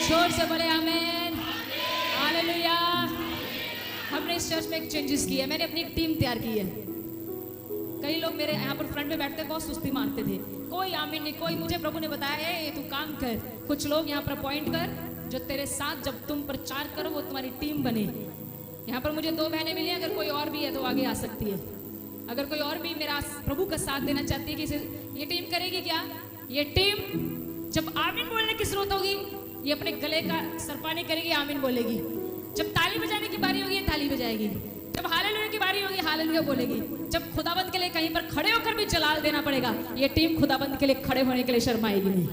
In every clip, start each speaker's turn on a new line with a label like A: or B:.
A: जोर से बोले आमीन, हालेलुया। हमने इस चर्च में एक चेंजेस किया है। मैंने अपनी एक टीम तैयार की है। कई लोग मेरे यहाँ पर फ्रंट में बैठते बहुत सुस्ती मारते थे, कोई आमीन नहीं, कोई मुझे प्रभु ने बताया है तू काम कर, कुछ लोग यहाँ पर अपॉइंट कर जो तेरे साथ जब तुम प्रचार करो वो तुम्हारी टीम बने। यहाँ पर मुझे 2 बहनें मिली, अगर कोई और भी है तो आगे आ सकती है। अगर कोई और भी मेरा प्रभु का साथ देना चाहती है कि ये टीम करेगी क्या? ये टीम जब आमीन बोलने की जरूरत होगी ये अपने गले का सरपानी करेगी, आमीन बोलेगी। जब ताली बजाने की बारी होगी ताली बजाएगी, जब हालेलुया की बारी होगी हालेलुया बोलेगी। जब खुदाबंद के लिए कहीं पर खड़े होकर भी जलाल देना पड़ेगा, ये टीम खुदाबंद के लिए खड़े होने के लिए शर्माएगी नहीं।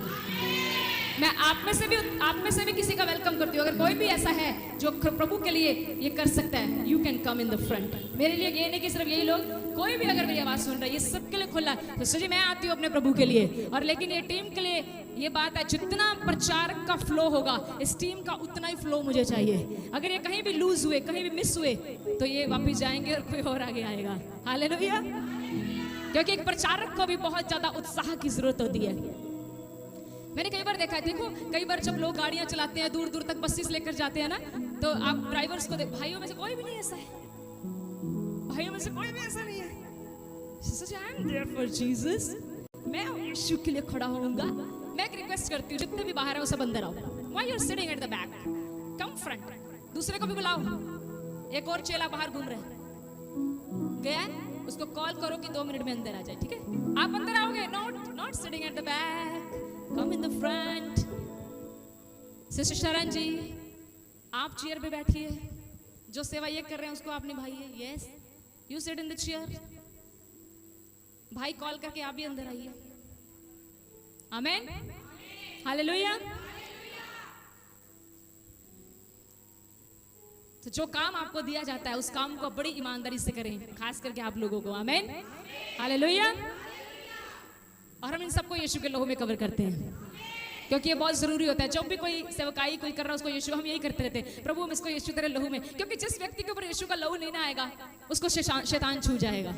A: मैं आप में से भी किसी का वेलकम करती हूँ। अगर कोई भी ऐसा है जो प्रभु के लिए ये कर सकता है, you can come in the front. मेरे लिए ये नहीं कि सिर्फ यही लोग, कोई भी अगर मेरी आवाज सुन रहा है, ये सबके लिए खुला है। तो सजी मैं आती हूँ अपने प्रभु के लिए, और लेकिन ये टीम के लिए ये बात है, जितना प्रचार का फ्लो होगा इस टीम का उतना ही फ्लो मुझे चाहिए। अगर ये कहीं भी लूज हुए, कहीं भी मिस हुए, तो ये वापिस जाएंगे और कोई और आगे आएगा। हालेलुया। क्योंकि एक प्रचारक को भी बहुत ज्यादा उत्साह की जरूरत होती है। मैंने कई बार देखा है, देखो कई बार जब लोग गाड़ियां चलाते हैं, दूर दूर तक बसेस लेकर जाते हैं ना, तो आप ड्राइवर्स को भाइयों में से कोई भी नहीं ऐसा है, भाइयों में से कोई भी ऐसा नहीं है। I am there for Jesus। मैं यीशु के लिए खड़ा होऊंगा। मैं एक रिक्वेस्ट करती हूँ, जितने भी बाहर है वो सब अंदर आओ। Why you are sitting at the back? Come front। दूसरे को भी बुलाओ। एक और चेला बाहर घूम रहा है, गया है, उसको कॉल करो कि 2 मिनट में अंदर आ जाए, ठीक है? आप अंदर आओगे, not sitting at the back। Come in the front। Sister शरण जी, आप चेयर पे बैठिए। जो सेवा ये कर रहे हैं उसको आप निभाइए। Yes, you sit in the chair. भाई कॉल करके आप भी अंदर आइए। आमीन, हालेलुया। तो जो काम आपको दिया जाता है उस काम को बड़ी ईमानदारी से करें, खास करके आप लोगों को। आमीन, हालेलुया। और हम इन सबको यीशु के लहू में कवर करते हैं, क्योंकि ये बहुत जरूरी होता है। जब भी कोई सेवकाई कोई कर रहा है उसको यीशु, हम यही करते रहते हैं, प्रभु हम इसको यीशु तेरे लहू में, क्योंकि जिस व्यक्ति के ऊपर यीशु का लहू नहीं ना आएगा उसको शैतान छू जाएगा।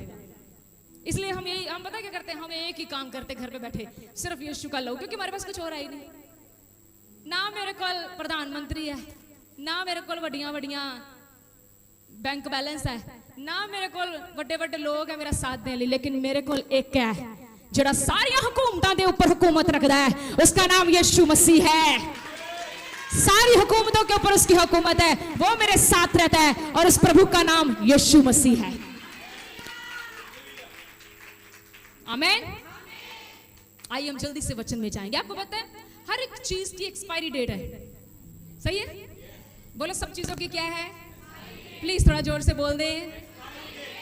A: इसलिए हम पता क्या करते हैं, हम एक ही काम करते घर पे बैठे, सिर्फ यीशु का लहू, क्योंकि हमारे पास कुछ और है ही नहीं। ना मेरे को प्रधानमंत्री है, ना मेरे को वड्डियां बैंक बैलेंस है, ना मेरे को बड़े लोग है मेरा साथ देने, लेकिन मेरे को एक क्या है जड़ा सारिया हुकूमतां दे ऊपर हुकूमत रखता है, उसका नाम यीशु मसीह है। सारी हुकूमतों के ऊपर उसकी हुकूमत है, वो मेरे साथ रहता है, और उस प्रभु का नाम यीशु मसीह है। आमीन। आइए हम जल्दी से वचन में जाएंगे। आपको पता है हर एक चीज की एक्सपायरी डेट है, सही है? बोलो सब चीजों की क्या है? प्लीज थोड़ा जोर से बोल दें।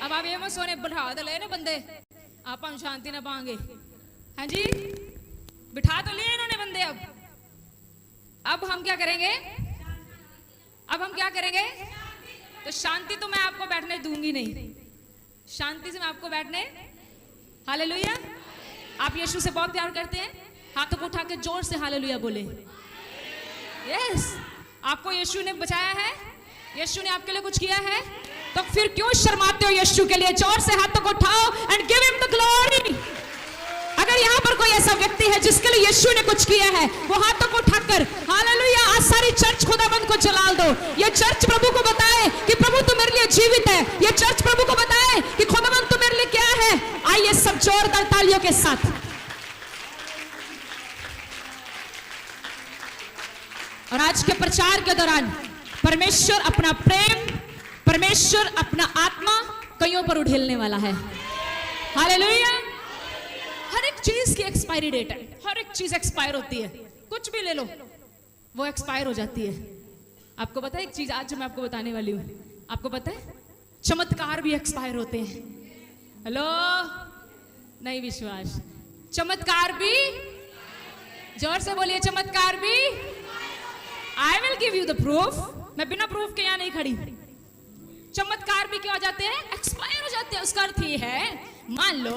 A: अब आप ये मत सोने बिठा तो ले ना बंदे, आप हम शांति ना पाएंगे। हाँ जी, बिठा तो लिए इन्होंने बंदे। अब हम क्या करेंगे? अब हम क्या करेंगे? तो शांति तो मैं आपको बैठने दूंगी नहीं, शांति से मैं आपको बैठने। हालेलुया। आप यीशु से बहुत प्यार करते हैं, हाथों को उठा के जोर से हालेलुया बोले। यस, आपको यीशु ने बचाया है, यीशु ने आपके लिए कुछ किया है, तो फिर क्यों शर्माते हो यीशु के लिए? जोर से हाथों को उठाओ and give him the glory. अगर यहाँ पर कोई ऐसा व्यक्ति है जिसके लिए यीशु ने कुछ किया है, वो हाथों को उठाकर हालेलुया। आज सारी चर्च खुदाबंद को जलाल दो। ये चर्च प्रभु को बताए कि प्रभु तू मेरे लिए जीवित है। ये चर्च प्रभु को बताए कि खुदाबंद तू मेरे लिए क्या है। आइए सब जोरदार तालियों के साथ। और आज के प्रचार के दौरान परमेश्वर अपना प्रेम, परमेश्वर अपना आत्मा कईयों पर उड़ेलने वाला है। हालेलुया। हर एक चीज की एक्सपायरी डेट है, हर एक चीज एक्सपायर होती है। कुछ भी ले लो वो एक्सपायर हो जाती है। आपको पता है एक चीज आज जो मैं आपको बताने वाली हूं, आपको पता है चमत्कार भी एक्सपायर होते हैं। हेलो, नहीं विश्वास? चमत्कार भी, जोर से बोलिए, चमत्कार भी। I will give you the proof. मैं बिना प्रूफ के यहां नहीं खड़ी। चमत्कार भी क्या हो जाते हैं? एक्सपायर हो जाते हैं। उसका अर्थ ये है, मान लो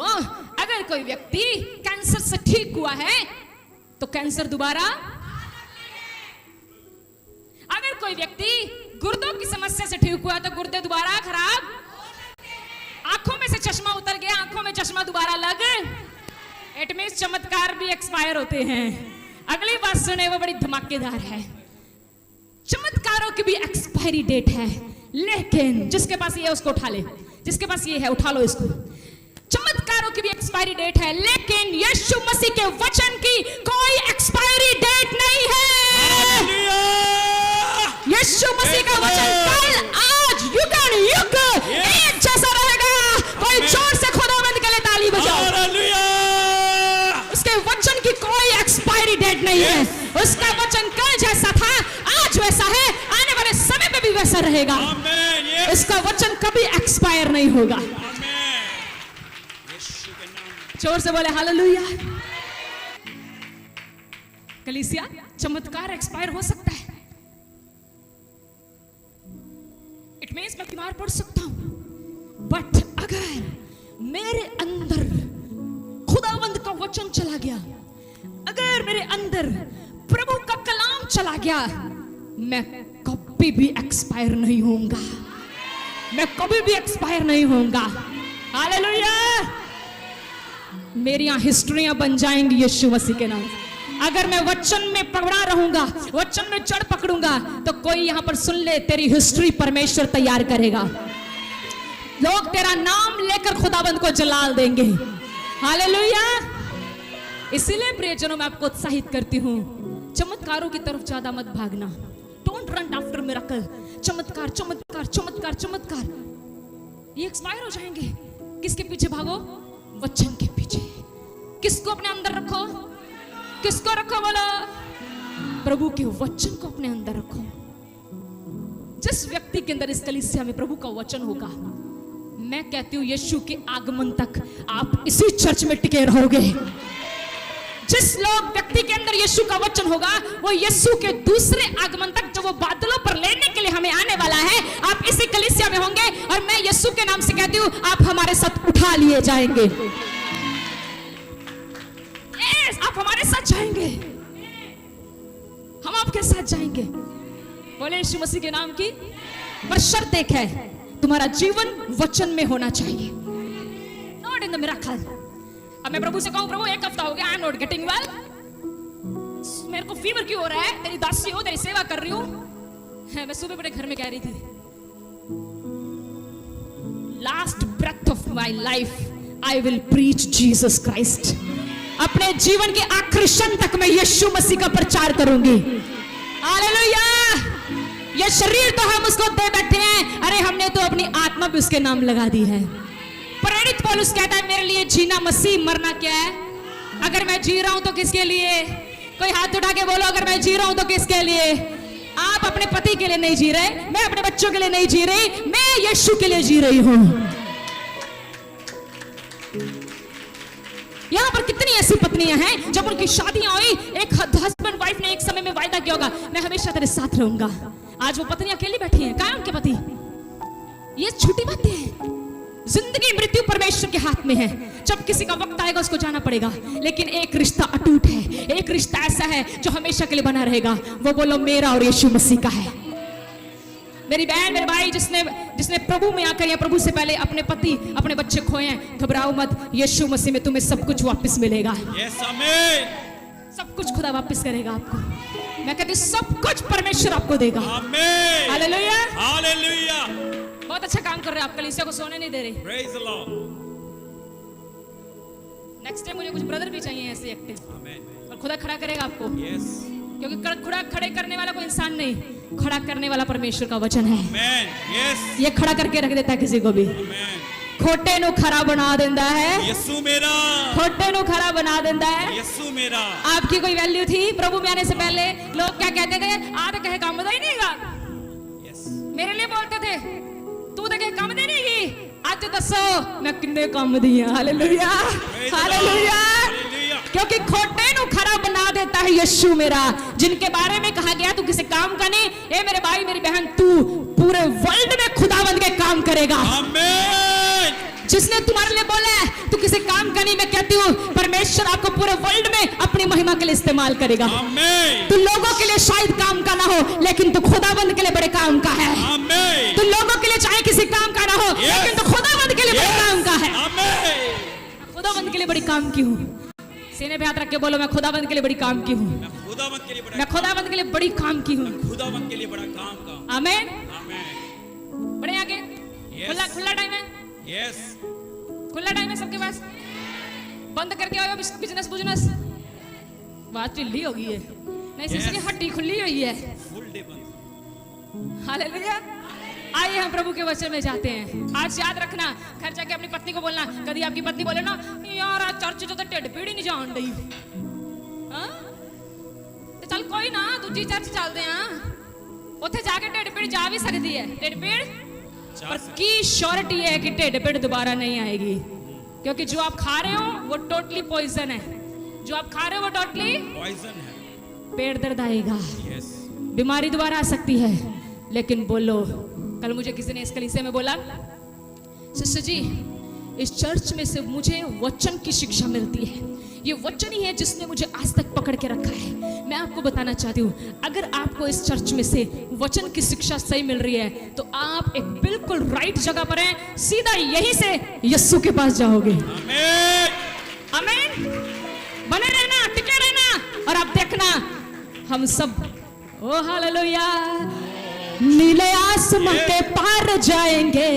A: अगर कोई व्यक्ति कैंसर से ठीक हुआ है तो कैंसर दोबारा, अगर कोई व्यक्ति गुर्दों की समस्या से ठीक हुआ तो गुर्दे दोबारा खराब, आंखों में से चश्मा उतर गया, आंखों में चश्मा दोबारा लग, इट मींस चमत्कार भी एक्सपायर होते हैं। अगली बात सुने, वो बड़ी धमाकेदार है। चमत्कारों की भी एक्सपायरी डेट है, लेकिन जिसके पास ये है उसको उठा ले, जिसके पास ये है उठा लो इसको। चमत्कारों की भी एक्सपायरी डेट है, लेकिन यीशु मसीह के वचन की कोई एक्सपायरी डेट नहीं है। यीशु मसीह का वचन कल आज युग एक जैसा रहेगा। कोई जोर से खुदावंद के लिए ताली बजाओ। उसके वचन की कोई एक्सपायरी डेट नहीं है। उसका वचन कल जैसा था आज वैसा है, आने वाले समय में भी वैसा रहेगा। उसका वचन कभी एक्सपायर नहीं होगा। जोर से बोले हालेलुया। कलीसिया, चमत्कार एक्सपायर हो सकता है। इट मींस मैं बीमार पड़ सकता हूं, बट अगर मेरे अंदर खुदावंद का वचन चला गया, अगर मेरे अंदर प्रभु का कलाम चला गया, मैं कभी भी एक्सपायर नहीं होऊंगा। मैं कभी भी एक्सपायर नहीं होऊंगा। हालेलुया। मेरी यहां हिस्ट्रियां बन जाएंगी यीशु मसीह के नाम। अगर मैं वचन में पकड़ा रहूंगा, वचन में जड़ पकड़ूंगा, तो कोई यहां पर सुन ले, तेरी हिस्ट्री परमेश्वर तैयार करेगा। लोग तेरा नाम लेकर खुदाबंद को जलाल देंगे। हालेलुया। इसीलिए प्रियजनों, मैं आपको उत्साहित करती हूं, चमत्कारों की तरफ ज्यादा मत भागना। Don't run after miracle. चमत्कार चमत्कार चमत्कार चमत्कार, ये एक्सपायर हो जाएंगे। किसके पीछे भागो? वचन के पीछे। किसको अपने अंदर रखो? किसको रखो? बोलो, प्रभु के वचन को अपने अंदर रखो। जिस व्यक्ति के अंदर इस कलीसिया में प्रभु का वचन होगा, मैं कहती हूं यीशु के आगमन तक आप इसी चर्च में टिके रहोगे। जिस लोग व्यक्ति के अंदर यीशु का वचन होगा, वो यीशु के दूसरे आगमन तक, जो वो बादलों पर लेने के लिए हमें आने वाला है, आप इसी कलीसिया में होंगे। और मैं यीशु के नाम से कहती हूं, आप हमारे साथ उठा लिए जाएंगे। यस, आप हमारे साथ जाएंगे, हम आपके साथ जाएंगे। बोले यीशु मसीह के नाम की। पर शर्त एक है, तुम्हारा जीवन वचन में होना चाहिए। Not in the miracle. अब मैं प्रभु से कहूं, प्रभु 1 हफ्ता हो गया, I am not getting well, मेरे को फीवर क्यों हो रहा है? तेरी दासी हो, तेरी सेवा कर रही हूं। मैं सुबह बड़े घर में कह रही थी, last breath of my life I will preach Jesus Christ. अपने जीवन के आखिरी क्षण तक मैं यीशु मसीह का प्रचार करूंगी। हालेलुया। ये शरीर तो हम उसको दे बैठे हैं, अरे हमने तो अपनी आत्मा भी उसके नाम लगा दी है। प्रेरित पौलुस कहता है, मेरे लिए जीना मसीह, मरना क्या है? अगर मैं जी रहा हूं तो किसके लिए? कोई हाथ उठा के बोलो, अगर मैं जी रहा हूं तो किसके लिए? आप अपने पति के लिए नहीं जी रहे, मैं अपने बच्चों के लिए नहीं जी रही, मैं यीशु के लिए जी रही हूं। यहां पर कितनी ऐसी पत्नियां हैं जब उनकी शादियां हुई, एक हस्बैंड वाइफ ने एक समय में वायदा किया होगा, मैं हमेशा तेरे साथ रहूंगा। आज वो पत्नी अकेली बैठी है, कहां उनके पति? ये छोटी बातें हैं। जिंदगी मृत्यु परमेश्वर के हाथ में है। जब किसी का वक्त आएगा उसको जाना पड़ेगा, लेकिन एक रिश्ता अटूट है, एक रिश्ता ऐसा है जो हमेशा के लिए बना रहेगा। वो बोलो मेरा और यीशु मसीह का है। मेरी बहन, मेरे भाई, जिसने प्रभु में आकर या प्रभु से पहले अपने पति, अपने बच्चे खोए हैं, घबराओ मत, यीशु मसीह में तुम्हें सब कुछ वापस मिलेगा।
B: यस, आमीन।
A: सब कुछ खुदा वापस करेगा आपको। मैं कहती हूँ सब कुछ परमेश्वर आपको देगा।
B: आमीन।
A: हालेलुया।
B: हालेलुया।
A: बहुत अच्छा काम कर रहे हैं आप, कलीसिया को सोने नहीं दे रहे।
B: Praise the Lord.
A: Next time मुझे कुछ ब्रदर भी चाहिए ऐसे एक्टिव,
B: आमीन।
A: और खुदा खड़ा करेगा आपको।
B: यस,
A: क्योंकि खुदा खड़े करने वाला कोई इंसान नहीं, खड़ा करने वाला परमेश्वर का वचन है।
B: आमीन। यस,
A: ये खड़ा करके रख देता है किसी को भी।
B: आमीन।
A: खोटे नु खड़ा बना देता है।
B: यीशु मेरा,
A: खोटे नु खड़ा बना देता है।
B: यीशु मेरा।
A: आपकी कोई वैल्यू थी प्रभु में आने से पहले? लोग क्या कहते थे? आ तो कहे काम ही नहींगा।
B: यस,
A: मेरे लिए बोलते थे, तू तो कहे काम दे नहीं। आज दसो मैं किन्ने काम दिए। Hallelujah, hallelujah. क्योंकि खोटे नु खड़ा बना देता है यीशु मेरा, जिनके बारे में कहा गया तू किसी काम का नहीं। ए मेरे भाई, मेरी बहन, तू पूरे वर्ल्ड में खुदावंद के काम करेगा।
B: आमीन।
A: जिसने तुम्हारे लिए बोला है तू किसी काम का नहीं, मैं कहती हूँ परमेश्वर आपको पूरे वर्ल्ड में अपनी महिमा के लिए इस्तेमाल करेगा।
B: आमीन।
A: तू लोगों के लिए शायद काम का ना हो, लेकिन तू खुदावंद के लिए बड़े काम का है।
B: आमीन।
A: तू लोगों के लिए चाहे किसी काम का ना हो, लेकिन तू खुदावंद के लिए बड़े काम का है।
B: आमीन।
A: खुदावंद के लिए बड़ी काम की हूँ। सीने पे हाथ रख के बोलो, मैं खुदाबंद के लिए बड़ी काम की हूँ।
B: मैं खुदावंत के लिए बड़ा
A: मैं खुदाबंद के लिए बड़ी काम की हूँ।
B: खुदावंत के लिए बड़ा काम का हूं।
A: आमेन।
B: आमेन।
A: बड़े आगे खुला खुला टाइम है,
B: यस
A: खुला टाइम है सबके पास। बंद करके आयो बिजनेस बिजनेस, बात ढिल्ली हो गई है, नहीं शीशे की हड्डी खुली हुई है।
B: फुल डे बंद।
A: हालेलुया। आइए हम प्रभु के वचन में जाते हैं। आज याद रखना, घर जाके अपनी पत्नी को बोलना, कभी आपकी पत्नी बोले ना यार आज चर्च जो तो ढिड पीड़ ही नहीं जान रही, हाँ तो चल कोई ना दूजी चर्च चलते हैं, उत्थे जाके ढिड पीड़ जा भी सकती है। ढिड पीड़ पर की श्योरिटी है कि ढिड पीड़ दोबारा नहीं आएगी, क्योंकि जो आप खा रहे हो वो टोटली पॉइजन है। जो आप खा रहे हो वो टोटली
B: पॉइजन है।
A: पेट दर्द आएगा,
B: यस
A: बीमारी दोबारा आ सकती है। लेकिन बोलो, कल मुझे किसी ने इस कलीसिया में बोला, सिस्टर जी इस चर्च में से मुझे वचन की शिक्षा मिलती है, ये वचन ही है जिसने मुझे आज तक पकड़ के रखा है। मैं आपको बताना चाहती हूँ, अगर आपको इस चर्च में से वचन की शिक्षा सही मिल रही है तो आप एक बिल्कुल राइट जगह पर हैं, सीधा यहीं से यस्सु के पास जाओगे।
B: आमेन।
A: आमीन। बने रहना, टिके रहना, और आप देखना हम सब, ओ हालेलुया, नीले आसमां के पार जाएंगे।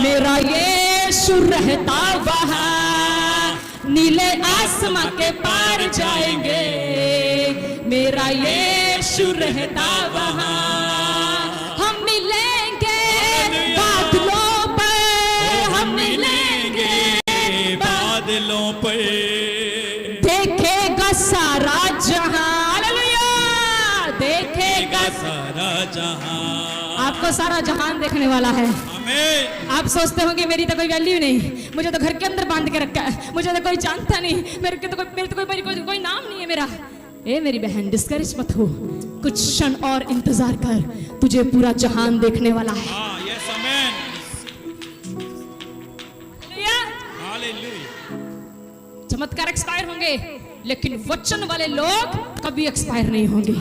A: मेरा यीशु रहता वहां, नीले आसमां के पार जाएंगे। मेरा यीशु रहता वहां, हम मिलेंगे बादलों पर, हम मिलेंगे
B: बादलों पर,
A: देखेगा सारा जहां, देखेगा
B: सारा जहां।
A: आपको सारा जहान देखने वाला है।
B: आमेन।
A: आप सोचते होंगे मेरी तो कोई वैल्यू नहीं, मुझे तो घर के अंदर बांध के रखा है, मुझे तो कोई जानता नहीं, मेरे तो कोई नाम नहीं है मेरा। ए मेरी बहन डिस्करेज मत हो, कुछ क्षण और इंतजार कर, तुझे पूरा जहान देखने वाला है।
B: हाँ यस आमेन। हालेलुया।
A: चमत्कार एक्सपायर होंगे लेकिन वचन वाले लोग कभी एक्सपायर नहीं होंगे।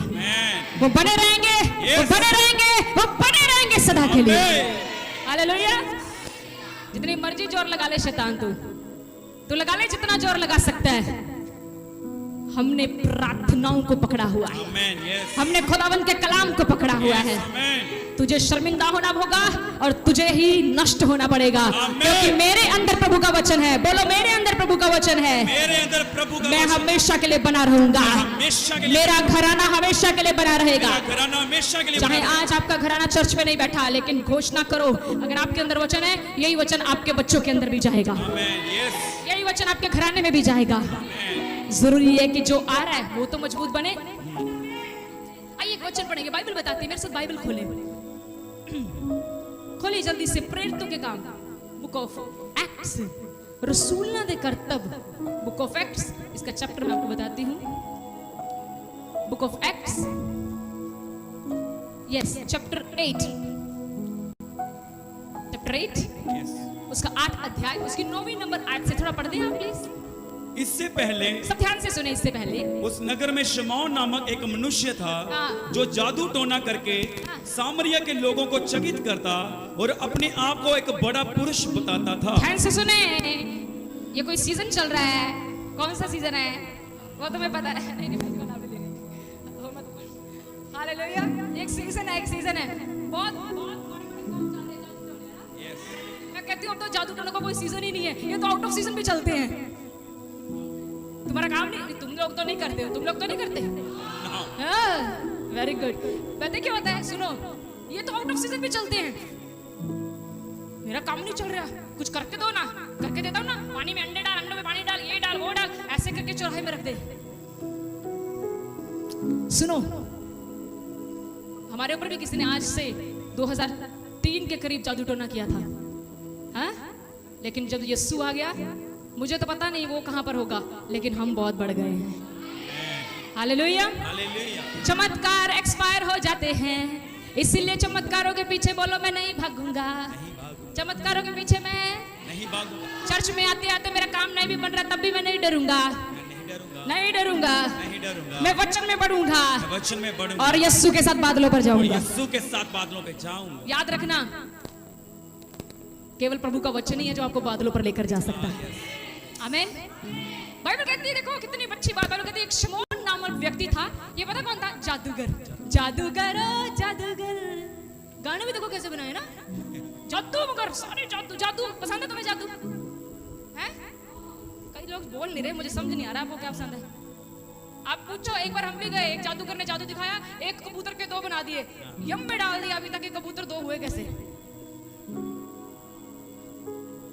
A: वो बने रहेंगे, वो बने रहेंगे, वो बने रहेंगे सदा के लिए। हालेलुया। जितनी मर्जी जोर लगा ले शैतान, तू लगा ले जितना जोर लगा सकता है। हमने प्रार्थनाओं को पकड़ा हुआ है,
B: आमेन। यस
A: हमने खुदावंद के कलाम को पकड़ा हुआ है।
B: आमेन।
A: तुझे शर्मिंदा होना होगा और तुझे ही नष्ट होना पड़ेगा, क्योंकि मेरे अंदर प्रभु का वचन है। बोलो मेरे अंदर प्रभु का वचन है।
B: मेरे अंदर प्रभु का
A: मैं
B: वचन,
A: हमेशा के लिए बना रहूंगा,
B: हमेशा के लिए,
A: मेरा घराना हमेशा के लिए बना रहेगा।
B: मेरा घराना हमेशा के लिए
A: चाहे
B: बना
A: आज आपका घराना चर्च में नहीं बैठा, लेकिन घोषणा करो, अगर आपके अंदर वचन है, यही वचन आपके बच्चों के अंदर भी जाएगा,
B: आमेन। यस
A: यही वचन आपके घराने में भी जाएगा।
B: आमेन।
A: जरूरी है कि जो आ रहा है वो तो मजबूत बने। आइए एक वचन पढ़ेंगे, बाइबल बताती है, मेरे साथ बाइबल खोले, खोलिए जल्दी से। प्रेरितों के काम, बुक ऑफ एक्ट्स, रसूलों दे करतब, बुक ऑफ एक्ट्स, इसका चैप्टर मैं आपको बताती हूँ। Book of acts, yes chapter 8, chapter 8
B: yes.
A: उसका 8 अध्याय, उसकी 9वीं नंबर आयत से थोड़ा पढ़ दें आप प्लीज।
B: इससे पहले,
A: सब ध्यान से सुने, इससे पहले
B: उस नगर में शमौन नामक एक मनुष्य था
A: हाँ।
B: जो जादू टोना करके सामरिया के लोगों को चकित करता और अपने आप को एक बड़ा पुरुष बताता था।
A: ध्यान से सुने, ये कोई सीजन चल रहा है, कौन सा सीजन है वो तुम्हें पता है? नहीं हालेलुया। एक सीजन है, एक सीजन है, बहुत मैं कहती हूँ अब तो जादू टोना का कोई सीजन ही नहीं है, ये तो आउट ऑफ सीजन भी चलते हैं। तुम्हारा काम नहीं, तुम लोग तो नहीं करते हो, तुम लोग तो नहीं करते। Very good. पता क्या होता है, सुनो, ये तो आउट ऑफ सीजन भी चलते हैं। मेरा काम नहीं चल रहा, कुछ करके दो ना, करके देता हूँ ना, पानी में अंडे डाल, अंडे में पानी डाल, ये डाल वो डाल, ऐसे करके चौराहे में रख दे। सुनो, हमारे ऊपर भी किसी ने आज से 2003 के करीब जादू टोना किया था, हाँ? लेकिन जब यीशु आ गया, मुझे तो पता नहीं वो कहां पर होगा, लेकिन हम बहुत बढ़ गए हैं। हालेलुया।
B: हालेलुया।
A: चमत्कार एक्सपायर हो जाते हैं, इसीलिए चमत्कारों के पीछे बोलो मैं नहीं भागूंगा। चमत्कारों के पीछे मैं
B: नहीं भागूंगा।
A: चर्च में आते आते मेरा काम नहीं भी बन रहा, तब भी मैं नहीं डरूंगा, नहीं डरूंगा,
B: नहीं डरूंगा।
A: मैं वचन में बढ़ूंगा,
B: वचन में बढ़ूंगा
A: और यीशु के साथ बादलों पर जाऊंगा।
B: यीशु के साथ बादलों पे जाऊंगा।
A: याद रखना, केवल प्रभु का वचन ही है जो आपको बादलों पर लेकर जा सकता है। आमीन। बाइबल कहती है, देखो कितनी अच्छी बात। बाइबल कहती है एक शमौन नामक व्यक्ति था। ये पता कौन था? जादूगर। जादूगर ओ जादूगर, गाने भी देखो कैसे बनाए ना, जादू मगर सारे जादू। जादू पसंद है तुम्हें? जादू है? कई लोग बोल नहीं रहे, मुझे समझ नहीं आ रहा आपको क्या पसंद है। आप पूछो, एक बार हम भी गए, एक जादूगर ने जादू दिखाया, एक कबूतर के 2 बना दिए, यम में डाल दिया, अभी तक ये कबूतर 2 हुए कैसे?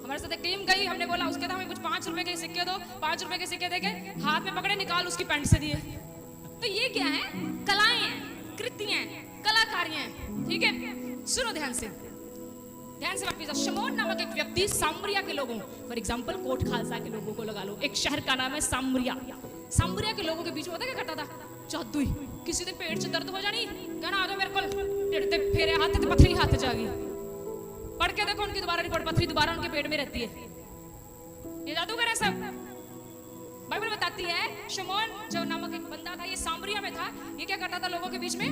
A: हमारे साथ एक टीम गई, हमने बोला, उसके था हमें कुछ 5 रुपए के सिक्के दो, 5 रुपए के सिक्के देके हाथ में पकड़े, निकाल उसकी पैंट से दिए। तो ये क्या है? कलाएं हैं, कृतियां हैं, कलाकारियां हैं। ठीक है, सुनो ध्यान से, ध्यान से वापस। शमौन नामक एक व्यक्ति सामरिया के लोगों, फॉर एग्जांपल कोट खालसा के लोगों को लगा लो, एक शहर का नाम है सामरिया। सामरिया के लोगों के बीच में पता क्या करता था? जादू। किसी दिन पेट से दर्द हो जानी, कहना आ जाओ मेरे को, टेढ़ते फेरे हाथ ते पथरी हाथ जागी। पढ़ के देखो, उनकी दोबारा रिपोर्ट, पथरी दोबारा उनके पेट में रहती है। ये जादूगर है सब। बाइबल बताती है शमौन जो नामक एक बंदा था, ये सामरिया में था। ये क्या करता था लोगों के बीच में?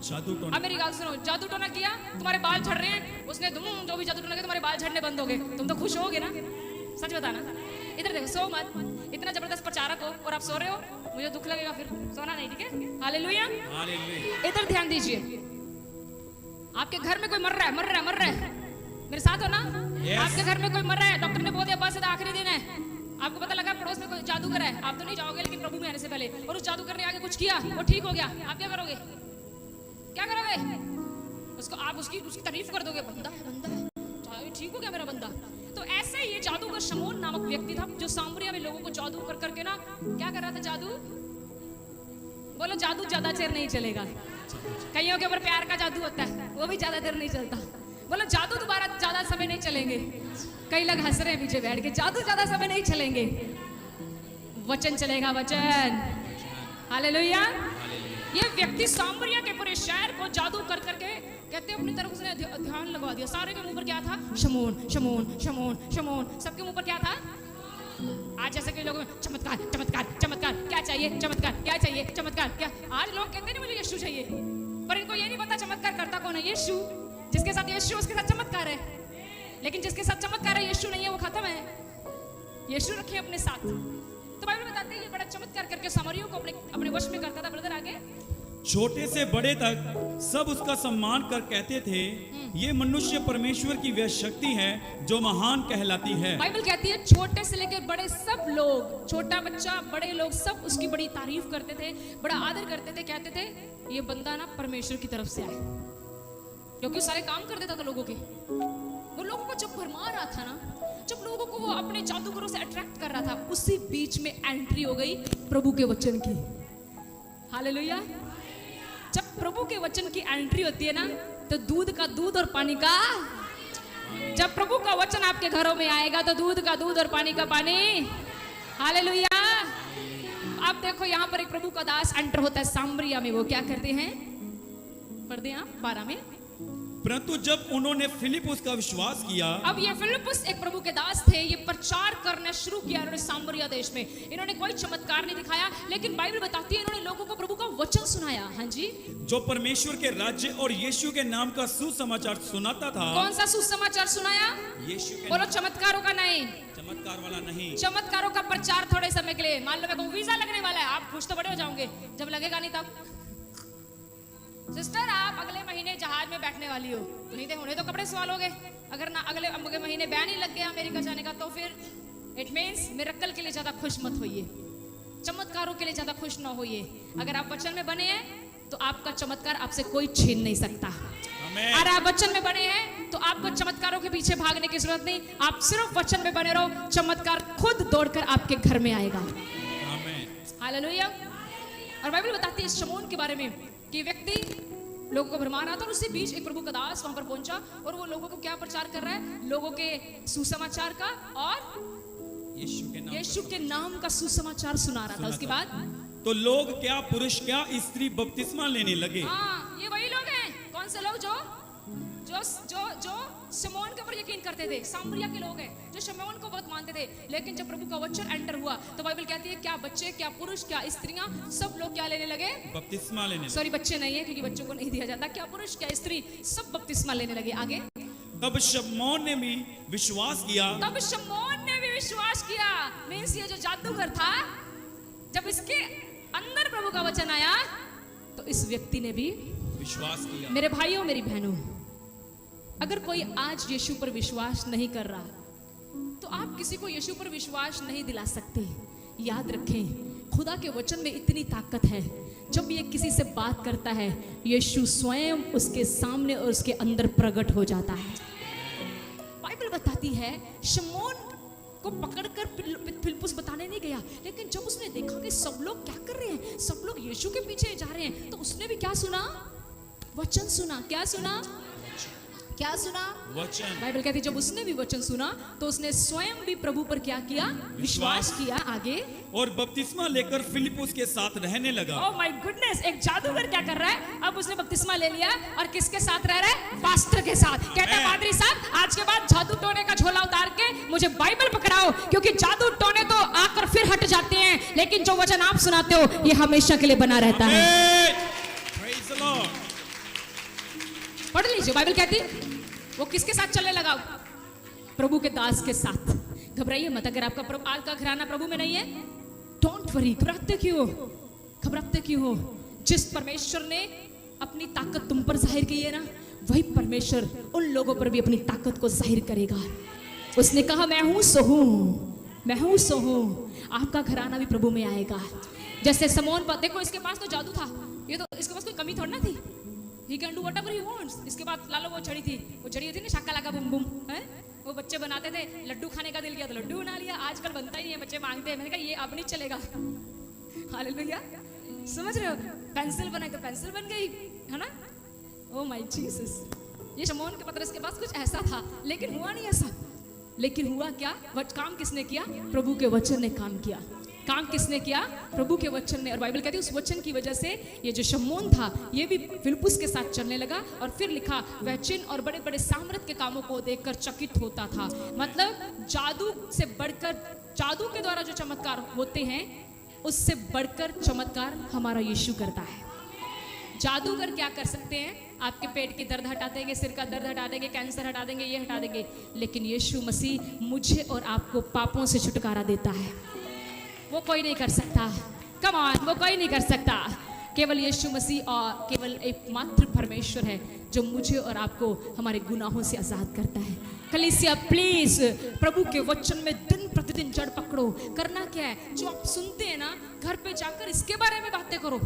B: जादू टोना।
A: अब मेरी बात सुनो, जादू टोना किया, तुम्हारे बाल झड़ रहे हैं, उसने तुम जो भी जादू टोना किया, तुम्हारे बाल झड़ने बंद हो गए, तुम तो खुश होगे ना? सच बताना। इधर देखो, सो मत, इतना जबरदस्त प्रचारक हो और आप सो रहे हो, मुझे दुख लगेगा, फिर सोना नहीं। ठीक है, हालेलुया। इधर ध्यान दीजिए, आपके घर में कोई मर रहा है, मर रहा है, मर रहा है, मेरे साथ हो ना? आपके घर में कोई मर रहा है, डॉक्टर ने बोल दिया बस आखिरी दिन है, आपको पता लगा पड़ोस में कोई जादूगर है, आप तो नहीं जाओगे, लेकिन प्रभु में आने से पहले, और उस जादूगर ने आगे कुछ किया, वो ठीक हो गया, आप क्या करोगे? क्या करोगे? उसको आप उसकी तारीफ कर दोगे, बंदा है, बंदा है, ठीक हो गया मेरा बंदा। तो ऐसे ये जादूगर शमौन नामक व्यक्ति था, जो सामरिया में लोगों को जादू कर करके ना क्या कर रहा था? जादू। बोलो, जादू ज्यादा देर नहीं चलेगा। कईयों के ऊपर प्यार का जादू होता है, वो भी ज्यादा देर नहीं चलता। बोलो, जादू दोबारा ज्यादा समय नहीं चलेंगे। कई लोग हंस रहे हैं पीछे बैठ के, जादू ज्यादा समय नहीं चलेंगे, वचन चलेगा, वचन। हालेलुया। ये व्यक्ति सामरिया के पूरे शहर को जादू कर करके, कहते अपनी तरफ उसने ध्यान लगवा दिया। सारे के मुंह पर क्या था? शमौन, शमौन, शमौन, शमौन। सबके मुंह पर क्या था? आज जैसे कि लोगों में चमत्कार, चमत्कार, चमत्कार, क्या चाहिए? चमत्कार, क्या चाहिए? चमत्कार, क्या? आज लोग कहते नहीं मुझे यीशु चाहिए, पर इनको ये नहीं पता चमत्कार करता कौन है? यीशु। जिसके साथ यीशु, उसके साथ चमत्कार है, लेकिन जिसके साथ चमत्कार है, यीशु नहीं है, वो खत्म है। यीशु रखे अपने साथ। तो बाइबल बताते हैं ये बड़ा चमत्कार करके सामरियों को अपने वश में करता था। ब्रदर आगे।
B: छोटे से बड़े तक सब उसका सम्मान कर कहते थे, ये मनुष्य परमेश्वर की वह शक्ति है जो महान कहलाती है।
A: बाइबल कहती है छोटे से लेकर बड़े सब लोग, छोटा बच्चा, बड़े लोग, सब उसकी बड़ी तारीफ करते थे, बड़ा आदर करते थे, कहते थे ये बंदा ना परमेश्वर की तरफ से आए, क्योंकि सारे काम कर देता था लोगों के। वो लोगों को जब भरमा रहा था ना, जब लोगों को वो अपने जादूगरों से अट्रैक्ट कर रहा था, उसी बीच में एंट्री हो गई प्रभु के वचन की। हालेलुया। जब प्रभु के वचन की एंट्री होती है ना, तो दूध का दूध और पानी का, जब प्रभु का वचन आपके घरों में आएगा तो दूध का दूध और पानी का पानी। हालेलुया। आप देखो यहाँ पर एक प्रभु का दास एंटर होता है सामरिया में। वो क्या करते हैं? पढ़ दें आप 12 में।
B: परंतु जब उन्होंने फिलिपुस का विश्वास किया,
A: अब ये फिलिपुस एक प्रभु के दास थे, ये प्रचार करना शुरू किया इन्होंने सामरिया देश में। इन्होंने कोई चमत्कार नहीं दिखाया, लेकिन बाइबल बताती है इन्होंने लोगों को प्रभु का वचन सुनाया। हाँ जी,
B: जो परमेश्वर के राज्य और यीशु के नाम का सुसमाचार सुनाता था।
A: कौन सा सुसमाचार सुनाया?
B: यीशु के।
A: बोलो, चमत्कारों का नहीं,
B: चमत्कार वाला नहीं,
A: चमत्कारों का प्रचार थोड़े समय के लिए। मान लो मेरे को वीजा लगने वाला है, आप खुश तो बड़े हो जाओगे, जब लगेगा नहीं तब। सिस्टर, आप अगले महीने जहाज में बैठने वाली हो, तो नहीं होने तो कपड़े सवालोगे। अगर ना अगले महीने बैन ही लग गया अमेरिका जाने का, तो फिर इट मींस मिरेकल के लिए ज्यादा खुश मत होइए, चमत्कारों के लिए ज्यादा खुश ना होइए। अगर आप वचन में बने हैं तो आपका चमत्कार आपसे कोई छीन नहीं सकता। अगर आप वचन में बने हैं तो आपको चमत्कारों के पीछे भागने की जरूरत नहीं, आप सिर्फ वचन में बने रहो, चमत्कार खुद दौड़कर आपके घर में आएगा। हालेलुया। और बाइबल बताती है शमौन के बारे में कि व्यक्ति लोगों को भरमा रहा था, और उसी बीच एक प्रभु का दास वहां पर पहुंचा, और वो लोगों को क्या प्रचार कर रहा है? लोगों के सुसमाचार का और यीशु के नाम का सुसमाचार सुना रहा था। उसके बाद
B: तो लोग क्या, पुरुष क्या, स्त्री बपतिस्मा लेने लगे।
A: हाँ, ये वही लोग हैं। कौन से लोग? जो जो जो जो शमौन के ऊपर यकीन करते थे, सामरिया के लोग हैं जो शमौन को बहुत मानते थे। लेकिन जब प्रभु का वचन एंटर हुआ तो बाइबल कहती है क्या बच्चे, क्या पुरुष, क्या स्त्रियां, सब लोग क्या लेने लगे?
B: बपतिस्मा लेने।
A: सॉरी, बच्चे नहीं है क्योंकि बच्चों को नहीं दिया जाता। क्या पुरुष, क्या स्त्री, सब बपतिस्मा लेने लगे। आगे।
B: तब शमौन ने भी विश्वास किया,
A: तब शमौन ने भी विश्वास किया। मीन्स ये जो जादूगर था, जब इसके अंदर प्रभु का वचन आया तो इस व्यक्ति ने भी
B: विश्वास किया।
A: मेरे भाइयों मेरी बहनों, अगर कोई आज यीशु पर विश्वास नहीं कर रहा तो आप किसी को यीशु पर विश्वास नहीं दिला सकते। याद रखें, खुदा के वचन में इतनी ताकत है, जब ये किसी से बात करता है यीशु स्वयं उसके सामने और उसके अंदर प्रकट हो जाता है। बाइबल बताती है शमौन को पकड़कर फिलिप्पुस बताने नहीं गया, लेकिन जब उसने देखा कि सब लोग क्या कर रहे हैं, सब लोग यीशु के पीछे जा रहे हैं, तो उसने भी क्या सुना? वचन सुना। क्या सुना? क्या सुना?
B: वचन।
A: बाइबल कहती है जब उसने भी वचन सुना तो उसने स्वयं भी प्रभु पर क्या किया? विश्वास किया। आगे,
B: और बपतिस्मा लेकर फिलिप्पुस के साथ रहने लगा।
A: ओह माय गुडनेस, एक जादूगर क्या कर रहा है? अब उसने बपतिस्मा ले लिया और किसके साथ रह रहा है? पास्टर के साथ। कहते हैं पादरी साहब, आज के बाद जादू टोने का झोला उतार के मुझे बाइबल पकड़ाओ, क्योंकि जादू टोने तो आकर फिर हट जाते हैं, लेकिन जो वचन आप सुनाते हो ये हमेशा के लिए बना रहता है।
B: Praise the Lord।
A: पढ़ लीजिए, बाइबल कहती वो किसके साथ चलने लगा? प्रभु के दास के साथ। घबराइए मत, अगर आपका आज का घराना प्रभु में नहीं है, डोंट वरी। घबराते क्यों? घबराते क्यों हो? जिस परमेश्वर ने अपनी ताकत तुम पर जाहिर की है ना, वही परमेश्वर उन लोगों पर भी अपनी ताकत को जाहिर करेगा। उसने कहा मैं हूं सो हूं, मैं हूं सो हूं। आपका घराना भी प्रभु में आएगा। जैसे समौन पर देखो, इसके पास तो जादू था, ये तो इसके पास कोई कमी थोड़ी ना थी। He can do whatever he wants। इसके बाद लालो वो छड़ी थी, वो छड़ी होती ना शाका लाका बुम बुम, हैं? वो बच्चे बनाते थे, लड्डू खाने का दिल किया तो लड्डू बना लिया। आजकल बनता ही नहीं है, बच्चे मांगते हैं। मैंने कहा ये अब नहीं चलेगा। हालेलुया, समझ रहे हो? पेंसिल बनाई तो पेंसिल बन गई, है ना? Oh my Jesus. ये शमौन के पतरस के पास कुछ ऐसा था, लेकिन हुआ नहीं ऐसा। लेकिन हुआ क्या? काम किसने किया? प्रभु के वचन ने काम किया। काम किसने किया? प्रभु के वचन ने। और बाइबल कहती है उस वचन की वजह से ये जो शमौन था ये भी फिलिप्पुस के साथ चलने लगा। और फिर लिखा वह चिन्ह और बड़े बड़े सामर्थ के कामों को देखकर चकित होता था। मतलब जादू से बढ़कर, जादू के द्वारा जो चमत्कार होते हैं उससे बढ़कर चमत्कार हमारा यीशु करता है। जादूगर क्या कर सकते हैं? आपके पेट के दर्द हटा देंगे, सिर का दर्द हटा देंगे, कैंसर हटा देंगे, ये हटा देंगे। लेकिन यीशु मसीह मुझे और आपको पापों से छुटकारा देता है। वो कोई नहीं कर सकता। कम ऑन, वो कोई नहीं कर सकता। केवल यीशु मसीह और केवल एक मात्र परमेश्वर है जो मुझे और आपको हमारे गुनाहों से आजाद करता है। कलीसिया प्लीज प्रभु के वचन में दिन प्रतिदिन जड़ पकड़ो। करना क्या है? जो आप सुनते हैं ना, घर पे जाकर इसके बारे में बातें करो।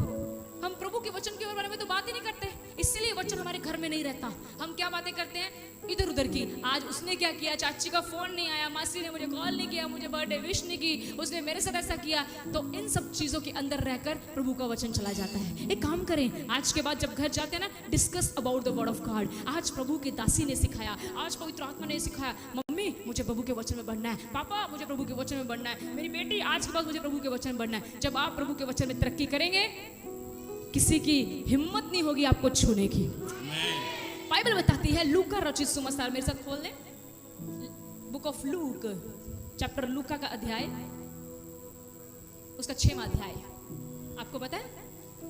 A: हम प्रभु के वचन के बारे में तो बात ही नहीं करते, इसलिए वचन हमारे घर में नहीं रहता। हम क्या बातें करते हैं? इधर उधर की। आज उसने क्या किया, चाची का फोन नहीं आया, मासी ने मुझे कॉल नहीं किया, मुझे बर्थडे विश नहीं की, उसने मेरे साथ ऐसा किया। तो इन सब चीजों के अंदर रहकर प्रभु का वचन चला जाता है। एक काम करें, आज के बाद जब घर जाते हैं ना, discuss about the word of God. आज प्रभु की दासी ने सिखाया, आज पवित्र आत्मा ने सिखाया, मम्मी मुझे प्रभु के वचन में बढ़ना है, पापा मुझे प्रभु के वचन में बढ़ना है, मेरी बेटी आज के बाद मुझे प्रभु के वचन में बढ़ना है। जब आप प्रभु के वचन में तरक्की करेंगे, किसी की हिम्मत नहीं होगी आपको छूने की। बाइबल बताती है, लूका रचित सुसमाचार, मेरे साथ खोल लें, बुक ऑफ लूक, चैप्टर लूका का अध्याय, उसका 6वां अध्याय। आपको पता है?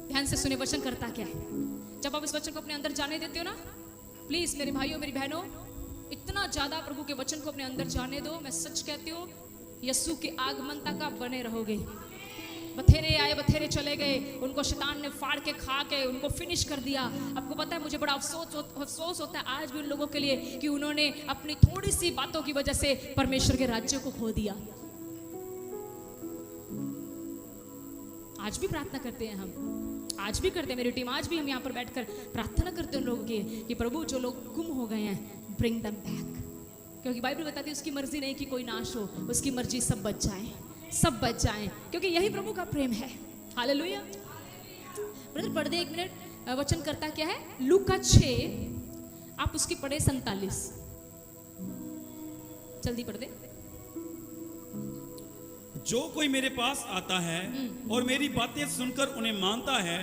A: ध्यान से सुने, वचन करता क्या है। जब आप इस वचन को अपने अंदर जाने देते हो ना, प्लीज मेरे भाइयों मेरी बहनों, इतना ज्यादा प्रभु के वचन को अपने अंदर जाने दो। मैं सच कहती हूँ, यीशु के आगमन तक आप बने रहोगे। बथेरे आए, बथेरे चले गए, उनको शैतान ने फाड़ के खा के उनको फिनिश कर दिया। आपको पता है, मुझे बड़ा अफसोस होता है आज भी उन लोगों के लिए कि उन्होंने अपनी थोड़ी सी बातों की वजह से परमेश्वर के राज्य को खो दिया। आज भी प्रार्थना करते हैं हम, आज भी करते हैं, मेरी टीम आज भी हम यहाँ पर बैठकर प्रार्थना करते हैं उन लोगों की कि प्रभु जो लोग गुम हो गए हैं, ब्रिंग देम बैक। क्योंकि बाइबल बताती है उसकी मर्जी नहीं कि कोई नाश हो, उसकी मर्जी सब बच जाए, सब बच जाएं, क्योंकि यही प्रभु का प्रेम है। हालेलुया। ब्रदर पढ़ दे एक मिनट, वचन करता क्या है? लूका 6, आप उसकी पढ़े 47, जल्दी पढ़ दे।
B: जो कोई मेरे पास आता है और मेरी बातें सुनकर उन्हें मानता है,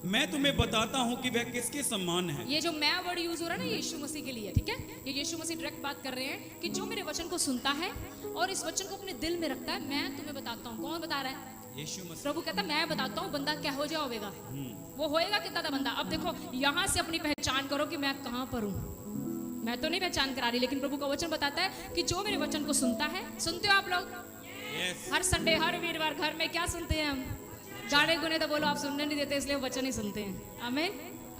B: मैं तुम्हें बताता हूँ कि वह किसके समान है।
A: ये जो मैं वर्ड यूज हो रहा है ना, यीशु मसीह के लिए, ठीक है? ये यीशु मसीह डायरेक्ट बात कर रहे हैं कि जो मेरे वचन को सुनता है और इस वचन को अपने दिल में रखता है, मैं तुम्हें बताता हूँ। कौन बता रहा है?
B: यीशु मसीह।
A: प्रभु कहता है मैं बताता हूँ बंदा क्या हो जाएगा। वो होएगा कितना था बंदा। अब देखो, यहाँ से अपनी पहचान करो कि मैं कहाँ पर हूँ। मैं तो नहीं पहचान करा रही, लेकिन प्रभु का वचन बताता है कि जो मेरे वचन को सुनता है, सुनते हो आप लोग? हर संडे, हर वीरवार घर में क्या सुनते हैं हम? गाने गुने तो बोलो आप सुनने नहीं देते, इसलिए वचन ही सुनते हैं। आमीन।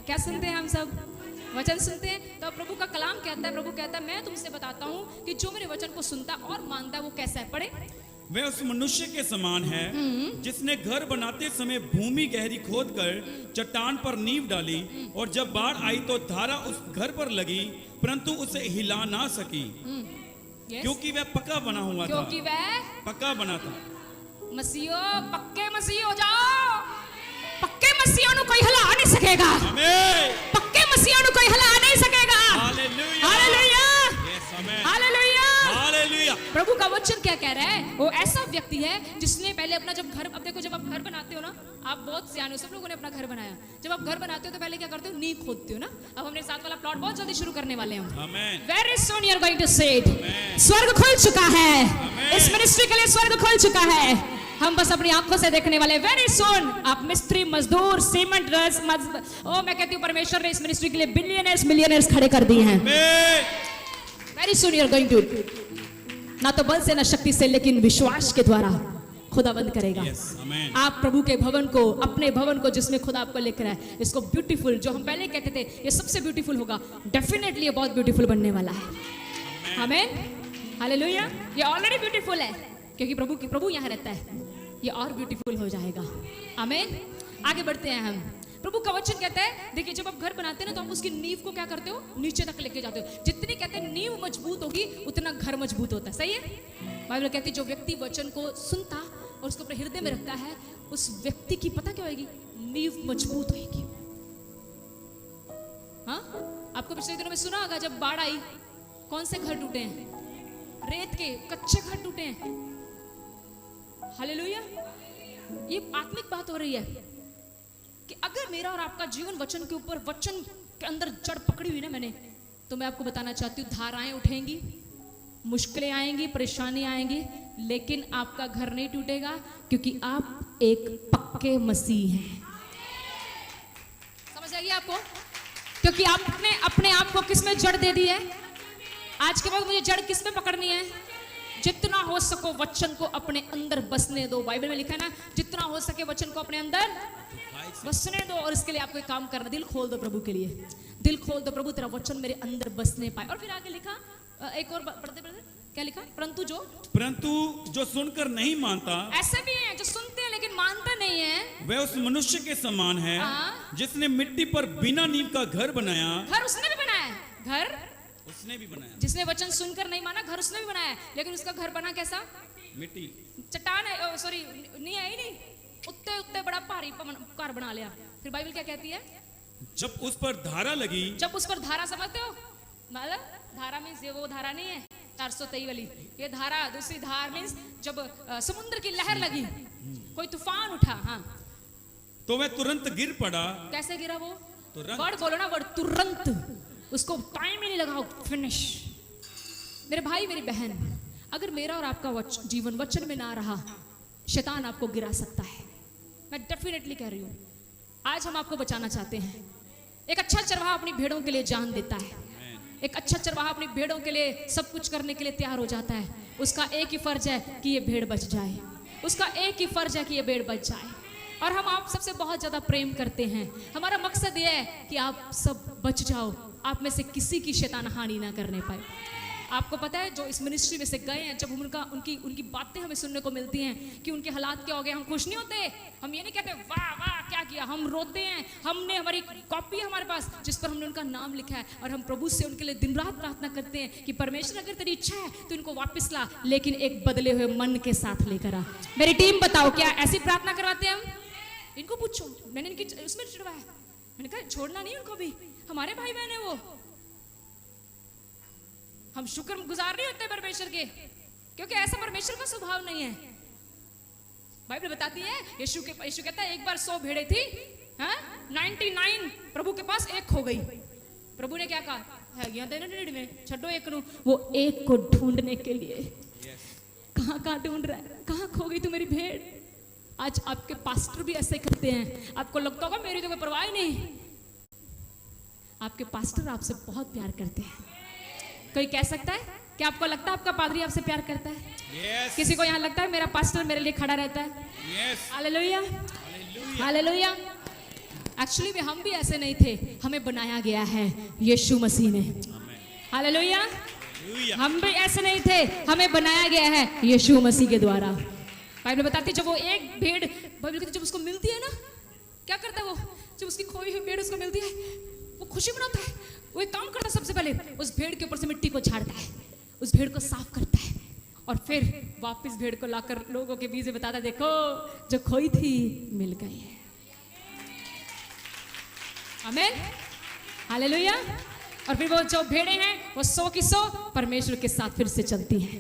A: क्या सुनते हैं हम सब? वचन सुनते हैं। तो प्रभु का कलाम कहता है, प्रभु कहता है मैं तुमसे बताता हूँ कि जो मेरे वचन को सुनता और मानता है वो कैसा है। पढ़े।
B: वह उस मनुष्य के समान है जिसने घर बनाते समय भूमि गहरी खोदकर चट्टान पर नींव डाली, और जब बाढ़ आई तो धारा उस घर पर लगी, परंतु उसे हिला ना सकी,
A: Yes.
B: क्योंकि वह पक्का बना हुआ था।
A: क्योंकि वह
B: पक्का बना था।
A: मसीहो, पक्के मसीह हो जाओ। पक्के मसीहों को कोई हिला नहीं सकेगा।
B: आमीन।
A: पक्के मसीहों को कोई हिला नहीं सकेगा।
B: हालेलुया।
A: हालेलुया।
B: यस, आमीन।
A: हालेलुया।
B: हालेलुया।
A: प्रभु का वचन क्या कह रहा है? वो ऐसा व्यक्ति है जिसने पहले अपना जब घर, अब देखो जब आप घर बनाते हो ना, आप बहुत सियाने हो, सब लोगों ने अपना घर बनाया। जब आप घर बनाते हो तो पहले क्या करते हो? नींव खोदते हो ना। अब हमने साथ वाला प्लॉट बहुत जल्दी शुरू करने वाले हैं।
B: आमीन।
A: Very soon you are going to see it.
B: Amen.
A: स्वर्ग खुल चुका है।
B: Amen.
A: इस मिनिस्ट्री के लिए स्वर्ग खुल चुका है। हम बस अपनी आंखों से देखने वाले। वेरी सुन आप मिस्त्री, मजदूर, सीमेंटर्स, मैं कहती हूँ परमेश्वर ने इस मिनिस्ट्री के लिए बिलियनर्स, मिलियनर्स खड़े कर दिए हैं। Very soon you are going to, ना तो बल से ना शक्ति से, लेकिन विश्वास के द्वारा खुदाबंद करेगा।
B: Yes, amen.
A: आप प्रभु के भवन को, अपने भवन को जिसमें खुदा आपको लेकर है, इसको ब्यूटीफुल, जो हम पहले कहते थे ये सबसे ब्यूटीफुल होगा, डेफिनेटली ये बहुत ब्यूटीफुल बनने वाला है। आमीन। हालेलुया। ये ऑलरेडी ब्यूटीफुल है क्योंकि प्रभु यहाँ रहता है। ये और ब्यूटीफुल हो जाएगा। आमीन। आगे बढ़ते हैं हम। प्रभु का वचन कहता है, देखिए जब आप घर बनाते हैं ना तो आप उसकी नींव को क्या करते हो? नीचे तक लेके जाते हो। जितनी कहते हैं नींव मजबूत होगी उतना घर मजबूत होता है। सही है? बाइबल कहती है जो व्यक्ति वचन को सुनता और उसको अपने हृदय में रखता है, उस व्यक्ति की पता क्या होगी? नींव मजबूत होगी। हाँ, आपको पिछले दिनों में सुना होगा जब बाढ़ आई कौन से घर टूटे हैं? रेत के कच्चे घर टूटे हैं। हालेलुया। ये आत्मिक बात हो रही है कि अगर मेरा और आपका जीवन वचन के ऊपर, वचन के अंदर जड़ पकड़ी हुई ना मैंने, तो मैं आपको बताना चाहती हूँ धाराएं उठेंगी, मुश्किलें आएंगी, परेशानी आएंगी, लेकिन आपका घर नहीं टूटेगा क्योंकि आप एक पक्के मसीह हैं। समझ आएगी आपको? क्योंकि आपने अपने आप को किस में जड़ दे दी है? आज के बाद मुझे जड़ किस में पकड़नी है? जितना हो सको वचन को अपने अंदर बसने दो। बाइबल में लिखा है ना, जितना हो सके वचन को अपने अंदर बसने दो। और इसके लिए आपको एक काम करना, दिल खोल दो प्रभु के लिए। दिल खोल दो, प्रभु तेरा वचन मेरे अंदर बसने पाए। और फिर आगे लिखा, एक और पढ़ते पढ़ते क्या लिखा? परंतु जो सुनकर नहीं मानता, ऐसे भी हैं जो सुनते हैं लेकिन मानता नहीं है,
B: वह उस मनुष्य के समान है जिसने मिट्टी पर बिना नींव का घर बनाया।
A: घर उसने भी बनाया, घर
B: उसने भी बनाया।
A: जिसने वचन सुनकर नहीं माना, घर उसने भी बनाया, लेकिन उसका घर बना कैसा?
B: मिट्टी,
A: चट्टान है, सॉरी नहीं है ही नहीं, उत्ते उत्ते बड़ा भारी घर बना लिया। फिर बाइबल क्या कहती है?
B: जब उस पर धारा लगी,
A: जब उस पर धारा, समझते हो मतलब धारा मीन्स ये वो धारा नहीं है 423 वाली, ये धारा दूसरी धार मीन्स जब समुद्र की लहर लगी, कोई तूफान उठा, हाँ,
B: तो वह तुरंत गिर पड़ा।
A: कैसे गिरा वो?
B: तुरंत।
A: वर्ड बोलो ना, वर्ड तुरंत, उसको टाइम ही नहीं लगा, फिनिश। मेरे भाई मेरी बहन, अगर मेरा और आपका जीवन वचन में ना रहा, शैतान आपको गिरा सकता है। मैं डेफिनेटली कह रही हूँ। आज हम आपको बचाना चाहते हैं। एक अच्छा चरवाहा अपनी भेड़ों के लिए जान देता है। एक अच्छा चरवाहा अपनी भेड़ों के लिए सब कुछ करने के लिए तैयार हो जाता है। उसका एक ही फर्ज है कि ये भेड़ बच जाए। उसका एक ही फर्ज है कि ये भेड़ बच जाए। और हम आप सबसे बहुत ज्यादा प्रेम करते हैं। हमारा मकसद ये है कि आप सब बच जाओ, आप में से किसी की शैतान हानि ना करने पाए। आपको पता है जो इस मिनिस्ट्री में से गए हैं, जब उनकी बातें हमें सुनने को मिलती हैं कि उनके हालात क्या हो गए, हम खुश नहीं होते। हम ये नहीं कहते वाह वाह क्या किया, हम रोते हैं। हमने हमारी कॉपी है हमारे पास जिस पर हमने उनका नाम लिखा है, और हम प्रभु से उनके लिए दिन रात प्रार्थना करते हैं कि परमेश्वर अगर तेरी इच्छा है तो इनको वापस ला, लेकिन एक बदले हुए मन के साथ लेकर आ। मेरी टीम बताओ क्या ऐसी प्रार्थना करवाते हैं हम? इनको पूछो, मैंने इनकी उसमें चिड़वाया, मैंने कहा छोड़ना नहीं उनको भी, हमारे भाई बहन है वो। हम शुक्रगुजार नहीं होते परमेश्वर के, क्योंकि ऐसा परमेश्वर का स्वभाव नहीं है। बाइबल बताती है, यीशु कहता है एक बार 100 भेड़ें थी, 99 प्रभु के पास एक खो गई। प्रभु ने क्या कहा? छड्डो एक नु, वो एक को ढूंढने के लिए कहाँ ढूंढ रहा है, कहाँ खो गई तू मेरी भेड़। आज आपके पास्टर भी ऐसे करते हैं। आपको लगता होगा मेरी तो कोई परवाह ही नहीं। आपके पास्टर आपसे बहुत प्यार करते हैं। कोई कह सकता है कि आपको लगता है आपका पादरी आपसे प्यार करता है?
B: Yes.
A: किसी को यहाँ लगता है मेरा पास्टर मेरे लिए खड़ा रहता है?
B: Yes.
A: Hallelujah,
B: Hallelujah.
A: Hallelujah. Actually में हम भी ऐसे नहीं थे, हमें बनाया गया है यीशु मसीह ने।
B: Amen.
A: हालेलुया।
B: Hallelujah.
A: हम भी ऐसे नहीं थे, हमें बनाया गया है यीशु मसीह के द्वारा। बाइबल बताती है जब वो एक भेड़, बाइबल कहती है जब उसको मिलती है ना, क्या करता है वो? जब उसकी खोई हुई भेड़ उसको मिलती है, वो खुशी मनाता है। वो एक काम करता है, सबसे पहले उस भेड़ के ऊपर से मिट्टी को झाड़ता है, उस भेड़ को साफ करता है, और फिर वापस भेड़ को लाकर लोगों के बीच में बताता है, देखो जो खोई थी मिल गई है। आमीन, हालेलुया। और फिर वो जो भेड़ें हैं वो 100 की 100 परमेश्वर के साथ फिर से चलती हैं।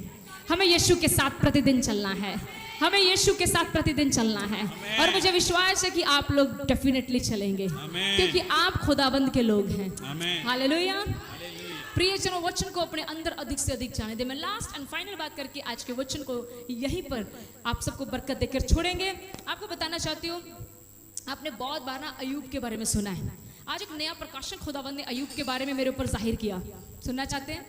A: हमें यीशु के साथ प्रतिदिन चलना है, हमें यीशु के साथ प्रतिदिन चलना है। और मुझे विश्वास है कि आप लोग डेफिनेटली चलेंगे, क्योंकि आप खुदाबंद के लोग हैं।
B: Amen.
A: हालेलुया।
B: Hallelujah.
A: प्रियजनों, वचन को अपने अंदर अधिक से अधिक जाने दे। मैं लास्ट एंड फाइनल बात करके आज के वचन को यहीं पर आप सबको बरकत देकर छोड़ेंगे। आपको बताना चाहती हूँ, आपने बहुत बार ना अयूब के बारे में सुना है। आज एक नया प्रकाशन खुदावंद ने अयूब के बारे में मेरे ऊपर जाहिर किया। सुनना चाहते हैं?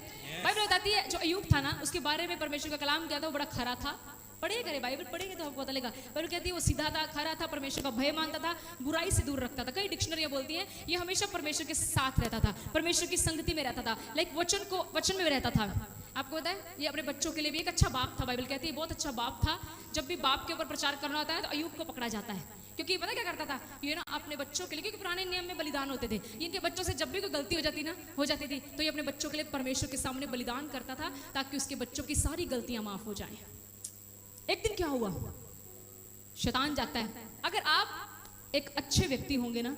A: बाइबल बताती है जो अयूब था ना, उसके बारे में परमेश्वर का कलाम क्या था, वो बड़ा खरा था। पढ़ेगा, बाइबल पढ़ेंगे तो आपको पता लगेगा। बाइबल कहती है वो सीधा था, खरा था, परमेश्वर का भय मानता था, बुराई से दूर रखता था। कई डिक्शनरियां बोलती हैं ये हमेशा परमेश्वर के साथ रहता था, परमेश्वर की संगति में रहता था, लाइक वचन में रहता था। आपको पता है ये अपने बच्चों के लिए भी एक अच्छा बाप था। बाइबल कहती है बहुत अच्छा बाप था। जब भी बाप के ऊपर प्रचार करना होता है तो अयूब को पकड़ा जाता है, क्योंकि पता क्या करता था ये ना अपने बच्चों के लिए, क्योंकि पुराने नियम में बलिदान होते थे, इनके बच्चों से जब भी कोई गलती हो जाती थी तो ये अपने बच्चों के लिए परमेश्वर के सामने बलिदान करता था, ताकि उसके बच्चों की सारी गलतियां माफ हो जाएं। एक दिन क्या हुआ, शैतान जाता है। अगर आप एक अच्छे व्यक्ति होंगे ना,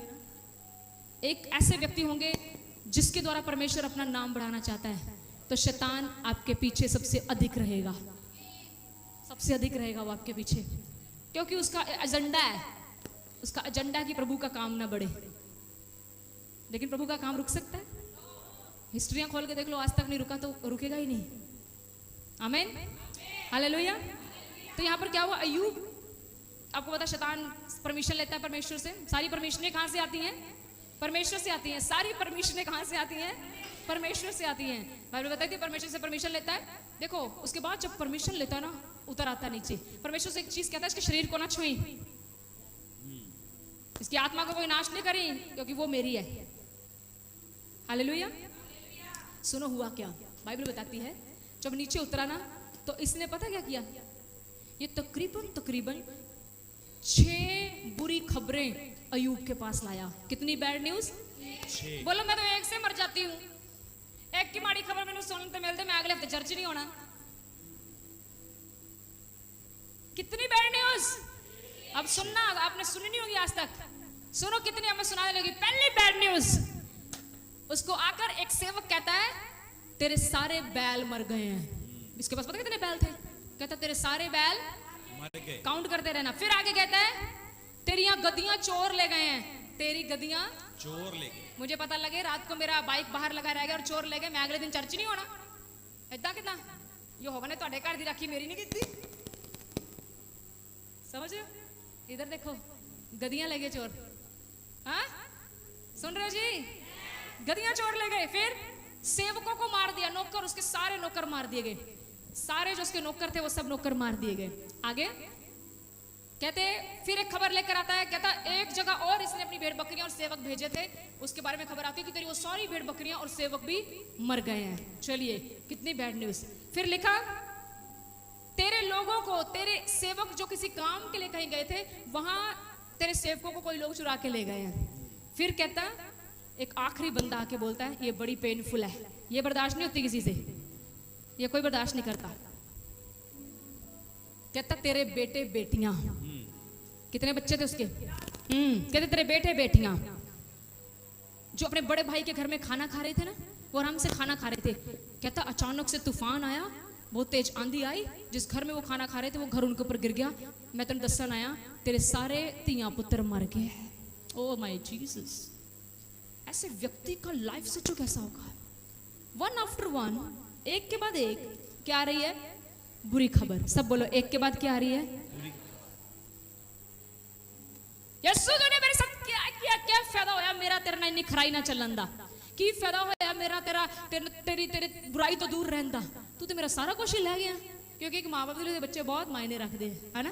A: एक ऐसे व्यक्ति होंगे जिसके द्वारा परमेश्वर अपना नाम बढ़ाना चाहता है, तो शैतान आपके पीछे सबसे अधिक रहेगा वो आपके पीछे, क्योंकि उसका एजेंडा है, उसका एजेंडा कि प्रभु का काम ना बढ़े। लेकिन प्रभु का काम रुक सकता है? हिस्ट्रियां खोल के देख लो, आज तक नहीं रुका तो रुकेगा ही नहीं। आमीन, हालेलुया। तो यहाँ पर क्या हुआ, अयूब, आपको पता शैतान परमिशन लेता है परमेश्वर से। सारी परमिशनें कहाँ से आती हैं? परमेश्वर से आती हैं। सारी परमिशनें कहाँ से आती हैं? परमेश्वर से आती हैं। बाइबल बताती है परमेश्वर से परमिशन लेता है। देखो उसके बाद जब परमिशन लेता है ना, उतर आता नीचे। परमेश्वर से एक चीज कहता है, इसके शरीर को ना छुई, इसकी आत्मा को कोई नाश नहीं करी, क्योंकि वो मेरी है। हालेलुया। सुनो हुआ क्या, बाइबल बताती है जब नीचे उतरा ना, तो इसने पता क्या किया, ये तकरीबन 6 बुरी खबरें अयूब के पास लाया। कितनी बैड न्यूज? बोलो मैं तो एक से मर जाती हूँ, एक की माड़ी खबर मैंने सुनते मिलते, मैं अगले हफ्ते चर्च नहीं होना। कितनी बैड न्यूज। अब सुनना, आपने सुनी नहीं होगी आज तक, सुनो कितनी हमें सुनाने लगी। पहली बैड न्यूज, उसको आकर एक सेवक कहता है तेरे सारे बैल मर गए हैं। इसके पास पता कितने बैल थे? कहता तेरे सारे बैल
B: मर गए,
A: काउंट करते रहना। फिर आगे कहता है तेरी गद्दियां चोर ले गए हैं, तेरी गद्दियां
B: चोर ले गए।
A: मुझे पता लगे रात को मेरा बाइक बाहर लगा रह गया और चोर ले गए, मैं अगले दिन चर्च नहीं होना। इदा कितना यहोवा ने ਤੁਹਾਡੇ घर दी राखी मेरी नहीं की, समझ रहे हो? इधर देखो, गद्दियां ले गए चोर। हाँ सुन रहे हो जी? गद्दियां चोर ले गए। फिर सेवकों को मार दिया, नौकर, उसके सारे नौकर मार दिए गए, सारे जो उसके नौकर थे वो सब नौकर मार दिए गए। आगे कहते फिर एक खबर लेकर आता है, कहता एक जगह और इसने अपनी भेड़ बकरियां और सेवक भेजे थे, उसके बारे में खबर आती है कि तेरी वो सारी भेड़ बकरियां और सेवक भी मर गए हैं। चलिए कितनी बैड न्यूज। फिर लिखा तेरे लोगों को, तेरे सेवक जो किसी काम के लिए कहीं गए थे, वहां तेरे सेवकों को कोई लोग चुरा के ले गए हैं। फिर कहता एक आखिरी बंदा आके बोलता है ये बड़ी पेनफुल है, ये बर्दाश्त नहीं होती किसी से, ये कोई बर्दाश्त नहीं करता। कहता तेरे बेटे बेटियां, कितने बच्चे थे उसके? कहते तेरे बेटे बेटियां जो अपने बड़े भाई के घर में खाना खा रहे थे ना, वो आराम से खाना खा रहे थे। कहता अचानक से तूफान आया, बहुत तेज आंधी आई, जिस घर में वो खाना खा रहे थे वो घर उनके ऊपर गिर गया। मैं तेन दसन आया तेरे सारे तियां पुत्र मर गए। Oh my Jesus. ऐसे व्यक्ति का लाइफ सोचो कैसा होगा। वन आफ्टर वन, एक के बाद एक क्या आ रही है? बुरी खबर। सब बोलो एक के बाद क्या आ रही है? यीशु ने मेरे साथ क्या किया, क्या फायदा होया मेरा तेरे नाल इन्नी खराई ना चलन दा? की फायदा होया मेरा तेरा तेरी तेरी बुराई तो दूर रहंदा, तू तो मेरा सारा कुछ ही ले गया। क्योंकि एक माँ बाप के लिए बच्चे बहुत मायने रखते हैं, है ना।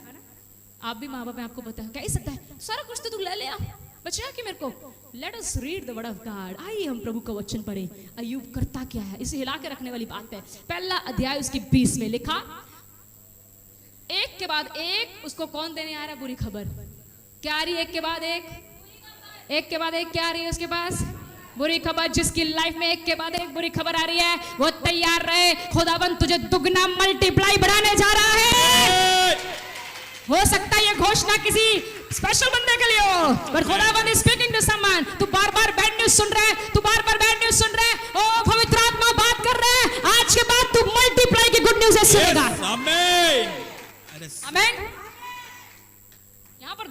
A: आप भी माँ बाप हैं, आपको पता है कह ही सकता है सारा कुछ तो तू ले लिया, बचा कि मेरे को। Let us read the word of God. आइए हम प्रभु का वचन पढ़े। अय्यूब करता क्या है, इसे हिला के रखने वाली बात है। पहला अध्याय उसकी 20 में लिखा, एक के बाद एक उसको कौन देने आ रहा है बुरी खबर। क्या आ रही है? एक के बाद एक, एक के बाद एक क्या आ रही है उसके पास? बुरी खबर। जिसकी लाइफ में एक के बाद एक बुरी खबर आ रही है वो तैयार रहे, खुदाबंद तुझे दुगना मल्टीप्लाई बढ़ाने जा रहा है। हो सकता है ये घोषणा किसी स्पेशल बंदे के लिए हो, पर खुदाबंद इज स्पीकिंग टू समवन। तू बार-बार बैड न्यूज़ सुन रहा है, तू बार-बार बैड न्यूज़ सुन रहा है, ओ पवित्र आत्मा बात कर रहा है, आज के बाद तू मल्टीप्लाई की गुड न्यूज़ सुनेगा।
B: आमीन,
A: आमीन। यहां पर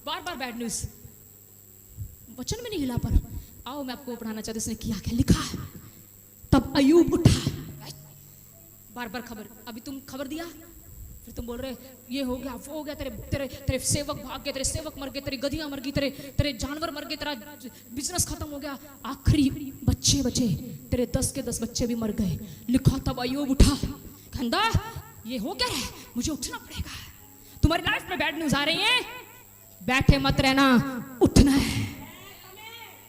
A: बार-बार बैड न्यूज़, वचन में नहीं हिला। पर आओ मैं आपको पढ़ाना चाहती हूँ उसने किया क्या। लिखा, तब अय्यूब उठा। बार-बार खबर, अभी तुम खबर दिया, फिर तुम बोल रहे ये हो गया वो हो गया, तेरे तेरे तेरे सेवक भाग गए, तेरे सेवक मर गए, तेरी गधियां मर गई, तेरे तेरे जानवर मर गए, तेरा बिजनेस खत्म हो गया, आखिरी बच्चे बचे, तेरे 10 के 10 बच्चे भी मर गए। लिखा, तब अय्यूब उठा, कहंदा ये हो क्या है, मुझे उठना पड़ेगा। तुम्हारी लाइफ में बैड न्यूज़ आ रही है, बैठे मत रहना, उठना है,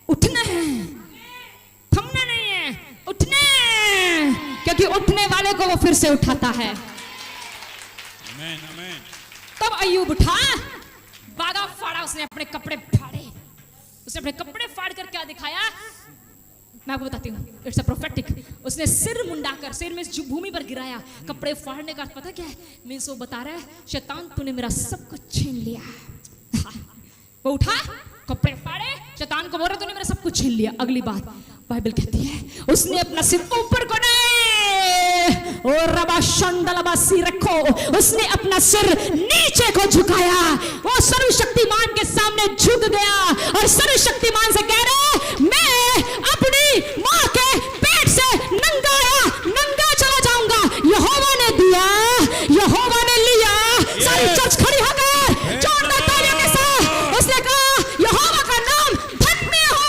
A: उठना है, थमना नहीं है, उठना है, क्योंकि उठने वाले को वो फिर से उठाता है।
B: आमीन, आमीन।
A: तब अय्यूब उठा, बागा फाड़ा, उसने अपने कपड़े फाड़े। उसने अपने कपड़े फाड़ कर क्या दिखाया मैं आपको बताती हूँ, इट्स अ प्रोफेटिक। उसने सिर मुंडाकर, सिर में भूमि पर गिराया। कपड़े फाड़ने का पता क्या है, मीन्स वो बता रहा है शैतान तूने मेरा सब कुछ छीन लिया। वो उठा, कपड़े फाड़े, शैतान को बोल रहा तूने मेरा सब कुछ छीन लिया। अगली बात बाइबल कहती है उसने अपना सिर ऊपर को नहीं, और रबा शंदलबासी रखो, उसने अपना सिर नीचे को झुकाया। वो सर्वशक्तिमान के सामने झुक गया और सर्वशक्तिमान से कह रहा मैं अपनी मां के पेट से नंगा आया, नंगा चला जाऊंगा। यहोवा ने दिया, यहोवा ने लिया। सारी चर्च खड़ी हो गई जोरदार तालियों के साथ। उसने कहा यहोवा का नाम धन्य हो।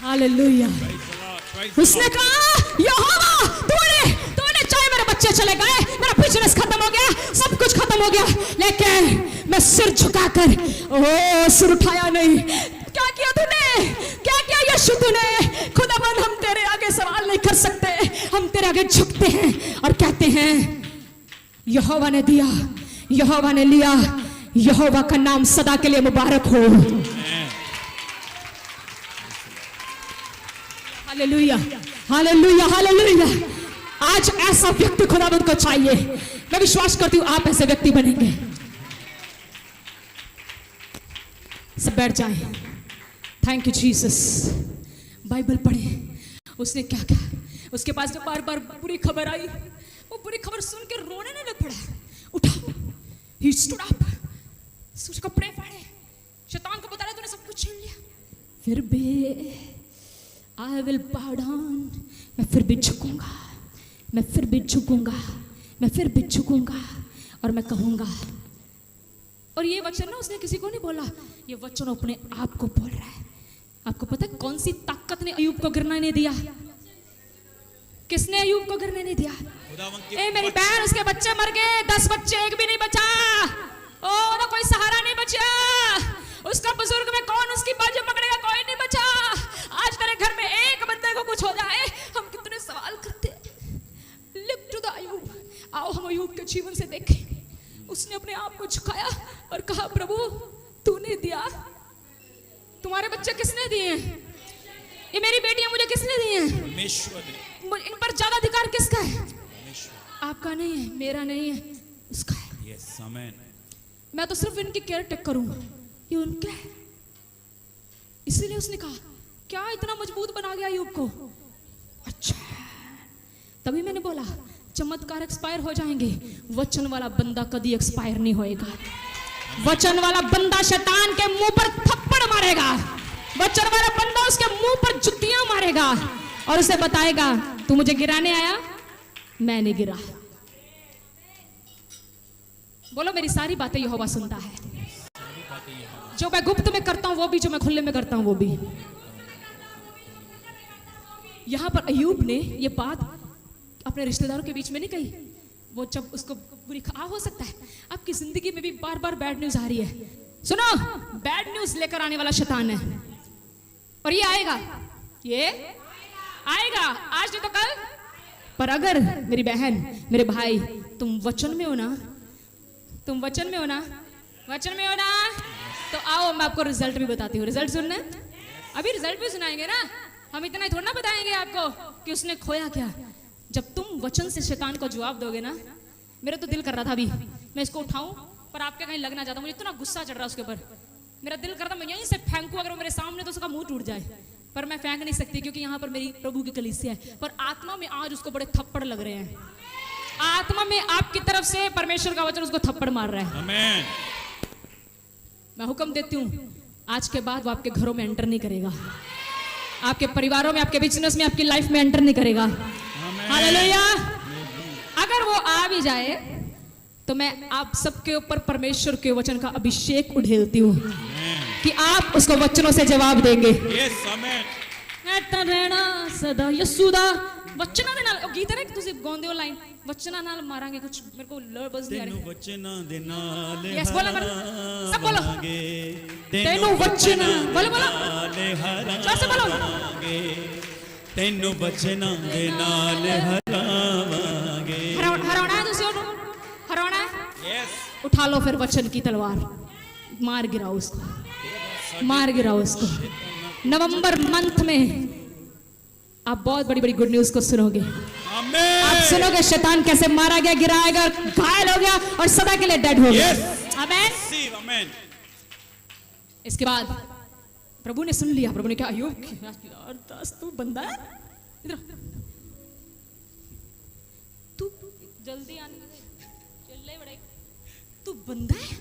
A: हालेलुया। उसने कहा यहोवा तूने चाहे मेरे बच्चे चले गए, मेरा बिजनेस खत्म हो गया, सब कुछ खत्म हो गया, लेकिन मैं सिर झुकाकर सिर उठाया नहीं। क्या किया तूने, क्या किया यीशु तूने? खुदाबंद हम तेरे आगे सवाल नहीं कर सकते, हम तेरे आगे झुकते हैं और कहते हैं यहोवा ने दिया, यहोवा ने लिया, यहोवा का नाम सदा के लिए मुबारक हो। Hallelujah, hallelujah, hallelujah. आज ऐसा व्यक्ति खुदावंद को चाहिए। मैं विश्वास करती हूं आप ऐसे व्यक्ति बनेंगे। सब बैठ जाएं। Thank you Jesus. बाइबल पढ़े। उसने क्या कहा, उसके पास जब बार बार बुरी खबर आई, वो बुरी खबर सुन के रोने नहीं लग पड़ा। उठा, he stood up, उसके कपड़े फाड़े, शैतान को बता रहा तूने सब कुछ छीन लिया। फिर भी I will bow down, मैं फिर भी झुकूंगा, मैं फिर भी झुकूंगा, मैं फिर भी झुकूंगा और मैं कहूंगा। और ये वचन ना उसने किसी को नहीं बोला, ये वचन अपने आप को बोल रहा है। आपको पता है कौन सी ताकत ने अय्यूब को गिरना नहीं दिया? किसने अय्यूब को गिरने नहीं दिया? ए मेरी बहन, उसके बच्चे मर गए, 10 बच्चे, एक भी नहीं बचा। ओ ना कोई सहारा नहीं बचा। उसका बुजुर्ग में कौन उसकी बाजू पकड़ेगा? कोई नहीं बचा। आज तेरे घर में एक बंदे को कुछ हो जाए, हम कितने सवाल करते हैं। Look to the अय्यूब। आओ हम अय्यूब के जीवन से देखें। उसने अपने आप को झुकाया और कहा प्रभु तूने दिया, तुम्हारे बच्चे किसने दिए? ये मेरी बेटियां मुझे किसने दी हैं? परमेश्वर ने। इन पर ज्यादा अधिकार किसका है? आपका नहीं है, मेरा नहीं है, उसका है।
B: यस, आमीन।
A: मैं तो सिर्फ इनकी केयर टेक करूंगा, ये उनका है। इसीलिए उसने कहा क्या इतना मजबूत बना गया अय्यूब को? अच्छा, तभी मैंने बोला चमत्कार एक्सपायर हो जाएंगे, वचन वाला बंदा कभी एक्सपायर नहीं होएगा। वचन वाला बंदा शैतान के मुंह पर थप्पड़ मारेगा, वचन वाला बंदा उसके मुंह पर जुतियां मारेगा और उसे बताएगा तू मुझे गिराने आया, मैं नहीं गिरा। बोलो मेरी सारी बातें यहोवा सुनता है। जो मैं गुप्त में करता हूं वो भी, जो मैं खुले में करता हूं वो भी। यहां पर अय्यूब ने ये बात अपने रिश्तेदारों के बीच में नहीं कही। वो जब उसको बुरी हो सकता है आपकी जिंदगी में भी बार बार बैड न्यूज आ रही है। सुनो, बैड न्यूज लेकर आने वाला शैतान है और ये आएगा, ये आएगा, आज नहीं तो कल। पर अगर मेरी बहन, मेरे भाई, तुम वचन में हो ना, तुम वचन में हो ना, वचन में हो ना, तो आओ मैं आपको रिजल्ट भी बताती हूँ। रिजल्ट सुनना, अभी रिजल्ट भी सुनाएंगे ना, हम इतना ही थोड़ा ना बताएंगे आपको कि उसने खोया क्या। जब तुम वचन से शैतान को जवाब दोगे ना, मेरा तो दिल कर रहा था अभी मैं इसको उठाऊं, पर आपके कहीं लगना चाहता, मुझे इतना गुस्सा चढ़ रहा उसके ऊपर, मेरा दिल करता मैं यहीं से फेंकूं, अगर वो मेरे सामने तो उसका मुंह टूट जाए, पर मैं फेंक नहीं सकती क्योंकि यहाँ पर मेरी प्रभु की कलीसिया है। पर आत्मा में आज उसको बड़े थप्पड़ लग रहे हैं, आत्मा में आपकी तरफ से परमेश्वर का वचन उसको थप्पड़ मार रहा है।
B: आमेन।
A: मैं हुक्म देती हूँ, आज के बाद वो आपके घरों में एंटर नहीं करेगा, आपके परिवारों में, आपके बिजनेस में, आपकी लाइफ में एंटर नहीं करेगा। हालेलुया। अगर वो आ भी जाए तो मैं आप सबके ऊपर परमेश्वर के वचन का अभिषेक उड़ेलती हूँ कि आप उसको वचनों से जवाब देंगे।
B: यस, आमेन।
A: रहना सदा यसूदा वचना दे नाल, गीत है ना कि तुसी गाਉਂਦੇ ਹੋ लाइन, वचना नाल मारांगे कुछ, मेरे को लफ्ज नहीं आ रहे।
B: तेनु वचना दे नाल
A: यस बोलो, सब बोलो, तेनु वचना, बोलो बोलो, जोर से बोलो,
B: तेनु वचना दे नाल हरावांगे।
A: हराना है तुसी ਉਹਨੂੰ, हराना है।
B: यस,
A: उठा लो फिर वचन की तलवार, मार गिराओ उसको, मार गिराओ उसको। नवंबर मंथ में आप बहुत बड़ी बड़ी गुड न्यूज को सुनोगे। आप सुनोगे शैतान कैसे मारा गया, गिराया गया, घायल हो गया और सदा के लिए डेड हो गया। आमेन। इसके बाद प्रभु ने सुन लिया, प्रभु ने कहा अय्यूब यार दास तू बंदा है, इधर तू जल्दी आने लगे, चल बड़े, तू बंदा है,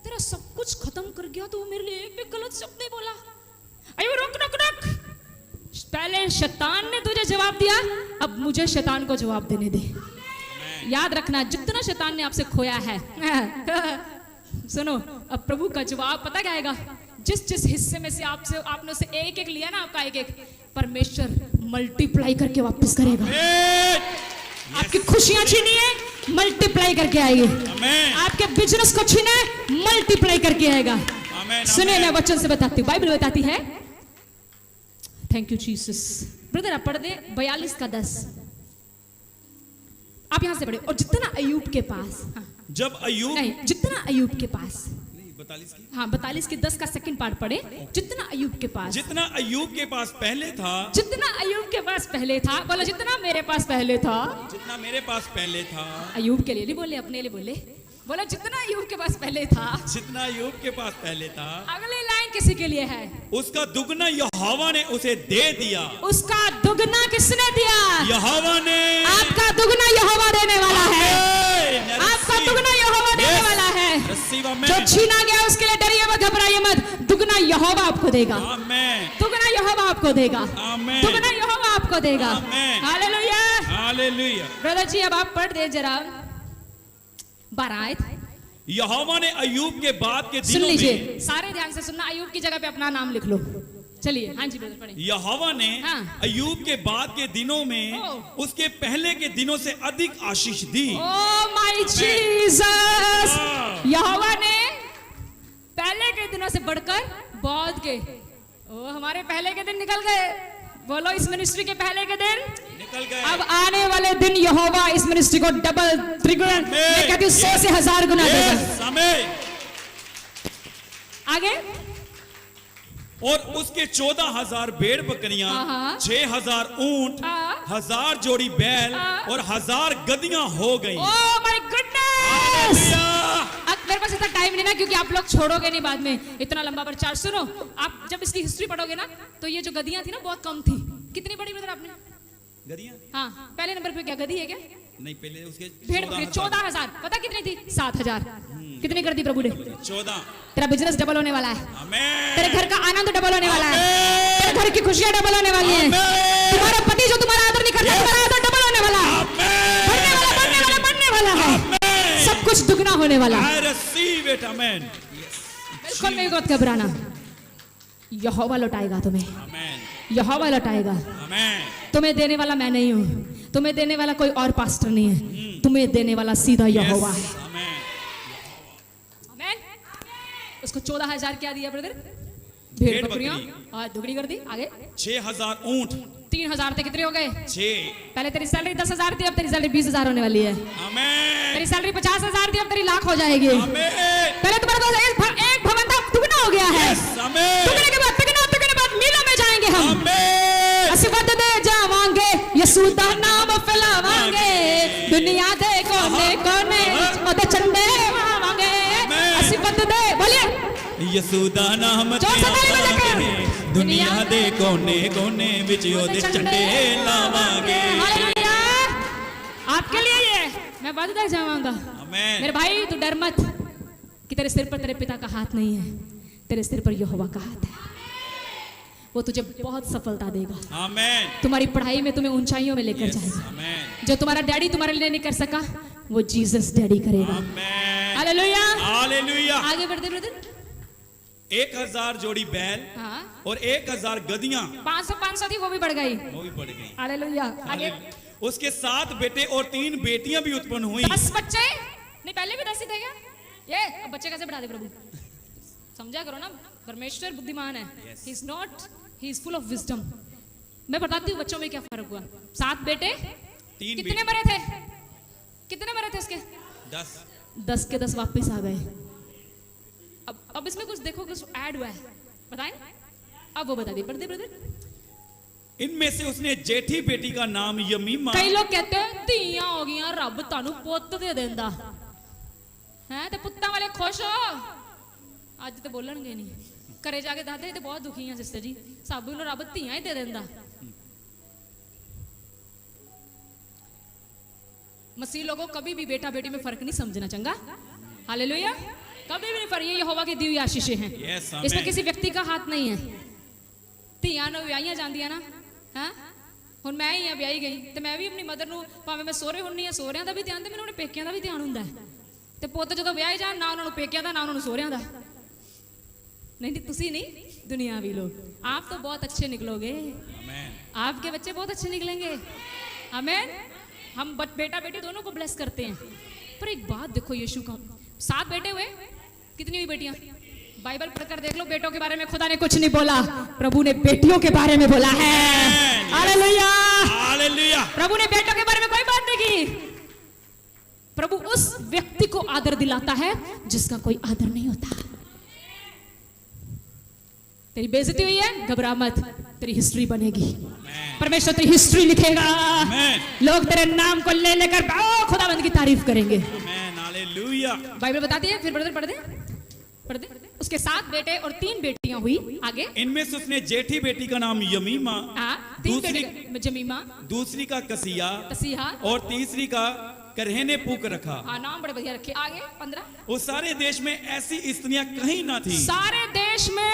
A: तेरा सब कुछ खत्म कर गया तो मेरे लिए एक भी गलत शब्द नहीं बोला। अय्यूब रुक रुक रुक, पहले शैतान ने तुझे जवाब दिया, अब मुझे शैतान को जवाब देने दे। याद रखना, जितना शैतान ने आपसे खोया है सुनो, अब प्रभु का जवाब पता क्या आएगा, जिस जिस हिस्से में से आपने उसे एक एक लिया ना, आपका एक एक, परमेश्वर मल्टीप्लाई करके वापस करेगा। आपकी खुशियां छीनी है, मल्टीप्लाई करके आएगी। आपके बिजनेस को छीना है, मल्टीप्लाई करके आएगा। सुनिए, मैं वचन से बताती हूँ, बाइबल बताती है। Thank you Jesus. ब्रदर आप पढ़ दे 42 का 10, आप यहां से पढ़े। और जितना अय्यूब के पास, हाँ,
B: जब अय्यूब
A: नहीं, जितना अय्यूब के पास,
B: 42 की,
A: हाँ 42 के 10 का सेकंड पार्ट पढ़े। जितना अय्यूब के पास,
B: जितना अय्यूब के पास पहले था,
A: जितना अय्यूब के पास पहले था, बोलो जितना मेरे पास पहले था,
B: जितना मेरे पास पहले था।
A: अय्यूब के लिए नहीं बोले, अपने लिए बोले। बोलो जितना अय्यूब के पास पहले था,
B: जितना अय्यूब के पास पहले था।
A: अगली लाइन किसी के लिए है,
B: उसका दुगना यहोवा ने उसे दे दिया।
A: उसका दुगना किसने दिया?
B: यहोवा ने।
A: आपका दुगना यहोवा देने वाला है, आपका दुगना यहोवा देने वाला है। जो छीना गया उसके लिए डरिए मत, घबराइए मत, दुगना यहोवा आपको देगा। दुगना यहोवा आपको देगा, दुगना यहोवा आपको देगा। Hallelujah,
B: hallelujah.
A: ब्रदर जी अब आप पढ़ दे जरा 12 आयत।
B: यहोवा ने अय्यूब के बाद के
A: सुन
B: दिनों
A: लीजिए,
B: में,
A: सारे ध्यान से सुनना, अय्यूब की जगह पे अपना नाम लिख लो। चलिए, हाँ जी ब्रदर पढ़े।
B: यहोवा ने
A: हाँ।
B: अय्यूब के बाद के दिनों में उसके पहले के दिनों से अधिक आशीष दी।
A: ओह माय जीसस, यहोवा ने पहले के दिनों से बढ़कर बहुत के, ओ हमारे पहले के दिन निकल गए। बोलो इस मिनिस्ट्री के पहले के दिन
B: निकल गए।
A: अब आने वाले दिन यहोवा इस मिनिस्ट्री को डबल त्रिगुण, मैं कहती हूँ 100 से 1000 गुना देगा। आगे,
B: और उसके 14,000 भेड़ बकरियां,
A: हाँ।
B: 6,000 ऊंट,
A: हाँ।
B: 1000 जोड़ी बैल
A: हाँ।
B: और 1000 गदियां हो गई।
A: Oh my goodness. अब मेरे पास इतना टाइम नहीं ना, क्योंकि आप लोग छोड़ोगे नहीं बाद में इतना लंबा प्रचार। सुनो, आप जब इसकी हिस्ट्री पढ़ोगे ना, तो ये जो गदियां थी ना बहुत कम थी। कितनी बड़ी ब्रदर आपने?
B: गदियां?
A: हाँ, पहले नंबर पे क्या गदी है क्या?
B: नहीं, पहले उसके
A: भेड़ बकरी 14,000। पता कितनी थी? 7,000। कितनी कर दी प्रभु ने?
B: 14।
A: तेरा बिजनेस डबल होने वाला है,
B: आमेन।
A: तेरे घर का आनंद डबल होने वाला है, तेरे घर की खुशियां डबल होने वाली हैं। तुम्हारा पति जो तुम्हारा आदर नहीं करता, तुम्हारा आदर डबल होने वाला है, बढ़ने वाला, बढ़ने वाला, बढ़ने वाला है। सब कुछ दुगना होने वाला।
B: I receive it, amen.
A: बिल्कुल बिल्कुल नहीं मत घबराना, यहोवा लौटाएगा तुम्हें,
B: आमेन
A: यहोवा लौटाएगा।
B: आमेन
A: तुम्हें देने वाला मैं नहीं हूँ, तुम्हें देने वाला कोई और पास्टर नहीं है, तुम्हें देने वाला सीधा यहोवा है।
B: आमेन
A: आमेन। उसको 14,000 क्या दिया ब्रदर? भेड़
B: भेड़
A: बकरियां
B: बकरी।
A: और दुगनी कर दी। आगे
B: 6,000 ऊंट
A: 3,000 थे, कितने हो गए?
B: 6
A: पहले तेरी सैलरी 10,000 थी, अब तेरी सैलरी 20,000 होने वाली है।
B: आमेन
A: तेरी सैलरी 50,000 थी, अब तेरी लाख हो जाएगी।
B: आमेन
A: पहले तुम्हारे पास एक भवन था, दुगना हो गया है।
B: आमेन
A: दुगने के बाद मीलों में जाएंगे हम।
B: आमेन
A: ਅਸੀਂ ਵੱਧਦੇ ਜਾਵਾਂਗੇ, ਯਿਸੂ ਦਾ ਨਾਮ ਫੈਲਾਵਾਂਗੇ, ਦੁਨੀਆ ਦੇ ਕੋਨੇ-ਕੋਨੇ ਉਹਦੇ ਝੰਡੇ ਲਹਿਰਾਵਾਂਗੇ। ਅਸੀਂ ਵੱਧਦੇ, ਬੋਲੀਏ
B: ਯਿਸੂ ਦਾ ਨਾਮ
A: जोर से ताली बजा के।
B: ਧਿਆਵਾਂਗੇ, ਦੁਨੀਆ ਦੇ ਕੋਨੇ-ਕੋਨੇ ਵਿੱਚ ਉਹਦੇ ਝੰਡੇ ਲਾਵਾਂਗੇ।
A: हालेलुया। आपके लिए ये मैं बढ़ता जाऊंगा।
B: आमेन
A: मेरे भाई तू डर मत कि तेरे सिर पर तेरे पिता का हाथ नहीं है, तेरे सिर पर यहोवा का हाथ है। वो तुझे बहुत सफलता देगा,
B: आमेन
A: तुम्हारी पढ़ाई में तुम्हें ऊंचाइयों में लेकर जाएगा।
B: आमेन
A: जो तुम्हारा डैडी तुम्हारे लिए नहीं कर सका, वो जीसस डैडी करेगा।
B: Amen
A: hallelujah.
B: हालेलुया।
A: आगे बढ़ते ब्रदर।
B: 1,000 जोड़ी बैल
A: हाँ,
B: और 1,000 गधियां
A: 500 थी, वो भी बढ़ गई।
B: वो भी बढ़ गई।
A: हालेलुया। आगे
B: उसके 7 बेटे और 3 बेटियां भी उत्पन्न हुई।
A: 10 बच्चे नहीं, पहले भी 10 ही थे क्या? ये अब बच्चे कैसे बढ़ा दे प्रभु? समझा करो ना, परमेश्वर बुद्धिमान है। He is not, he is full of wisdom. मैं बताती हूँ बच्चों में क्या फर्क हुआ। 7 बेटे,
B: 3
A: कितने मरे थे? कितने मरे थे उसके?
B: 10
A: 10 के 10 वापस आ गए। अब इसमें कुछ देखो, कुछ ऐड हुआ है, बताएं? अब वो बता दी, पढ़ दे ब्रदर।
B: इनमें से उसने जेठी बेटी का नाम यमीमा।
A: कई लोग कहते हैं धीयां हो गईਆਂ, रब ਤੁਹਾਨੂੰ ਪੁੱਤ ਦੇ ਦਿੰਦਾ ਹੈ ਤੇ ਪੁੱਤਾਂ ਵਾਲੇ ਖੁਸ਼ ਹੋ। ਅੱਜ ਤੇ ਬੋਲਣਗੇ ਨਹੀਂ, ਘਰੇ ਜਾ ਕੇ ਦੱਸਦੇ ਤੇ ਬਹੁਤ ਦੁਖੀ ਆ ਸਿਸਟਰ ਜੀ, ਸਾਬੂ ਨੂੰ ਰੱਬ ਧੀਆਂ ਹੀ ਦੇ ਦਿੰਦਾ। मसीह लोगों कभी भी बेटा बेटी में फर्क नहीं समझना, चंगा? हालेलुया। कभी भी नहीं फर्क, ये यहोवा की दी हुई आशीषें हैं।
B: Yes, amen.
A: इसमें किसी व्यक्ति का हाथ नहीं है। ਧੀਆਂ ਨੂੰ ਵਿਆਹੀਆਂ ਜਾਂਦੀਆਂ ਨਾ, ਹਾਂ ਹੁਣ ਮੈਂ ਹੀ ਆ ਵਿਆਹੀ ਗਈ ਤੇ ਮੈਂ ਵੀ ਆਪਣੀ ਮਦਰ ਨੂੰ, ਭਾਵੇਂ ਮੈਂ ਸਹੁਰੇ ਹੁੰਨੀ ਆ, ਸਹੁਰਿਆਂ ਦਾ ਵੀ ਧਿਆਨ ਤੇ ਮੈਨੂੰ ਆਪਣੇ ਪੇਕਿਆਂ ਦਾ ਵੀ ਧਿਆਨ ਹੁੰਦਾ ਹੈ। ਤੇ ਪੁੱਤ ਜਦੋਂ ਵਿਆਹੇ ਜਾਣ, ਨਾ ਉਹਨਾਂ ਨੂੰ ਪੇਕਿਆਂ ਦਾ, ਨਾ ਉਹਨਾਂ ਨੂੰ ਸਹੁਰਿਆਂ ਦਾ। नहीं नहीं, तुसी नहीं, दुनियावी लोग। आप तो बहुत अच्छे निकलोगे,
B: आमेन
A: आपके बच्चे बहुत अच्छे निकलेंगे। आमेन। हम बेटा बेटी दोनों को ब्लेस करते हैं। पर एक बात देखो, यीशु का 7 बेटे हुए, कितनी हुई बेटियां? बाइबल पढ़कर देख लो, बेटों के बारे में खुदा ने कुछ नहीं बोला, प्रभु ने बेटियों के बारे में बोला है। हालेलुया।
B: हालेलुया।
A: प्रभु ने बेटों के बारे में कोई बात नहीं की। प्रभु उस व्यक्ति को आदर दिलाता है जिसका कोई आदर नहीं होता। तेरी बेइज्जती हुई है, घबरा मत, तेरी हिस्ट्री बनेगी। परमेश्वर तेरी हिस्ट्री लिखेगा। लोग तेरे नाम को ले लेकर खुदावंद की तारीफ करेंगे।
B: Amen hallelujah.
A: बाइबल बताती है, फिर ब्रदर पढ़ दे, पढ़ दे। उसके 7 बेटे और 3 बेटियां हुई। आगे
B: इनमें से उसने जेठी बेटी का नाम यमीमा,
A: 3 बेटे, जमीमा,
B: दूसरी का कसिया
A: तसीहा
B: और तीसरी का करहने पुक रखा।
A: नाम बड़े बढ़िया रखे। आगे 15।
B: वो सारे देश में ऐसी स्त्रियां कहीं ना थी।
A: सारे देश में,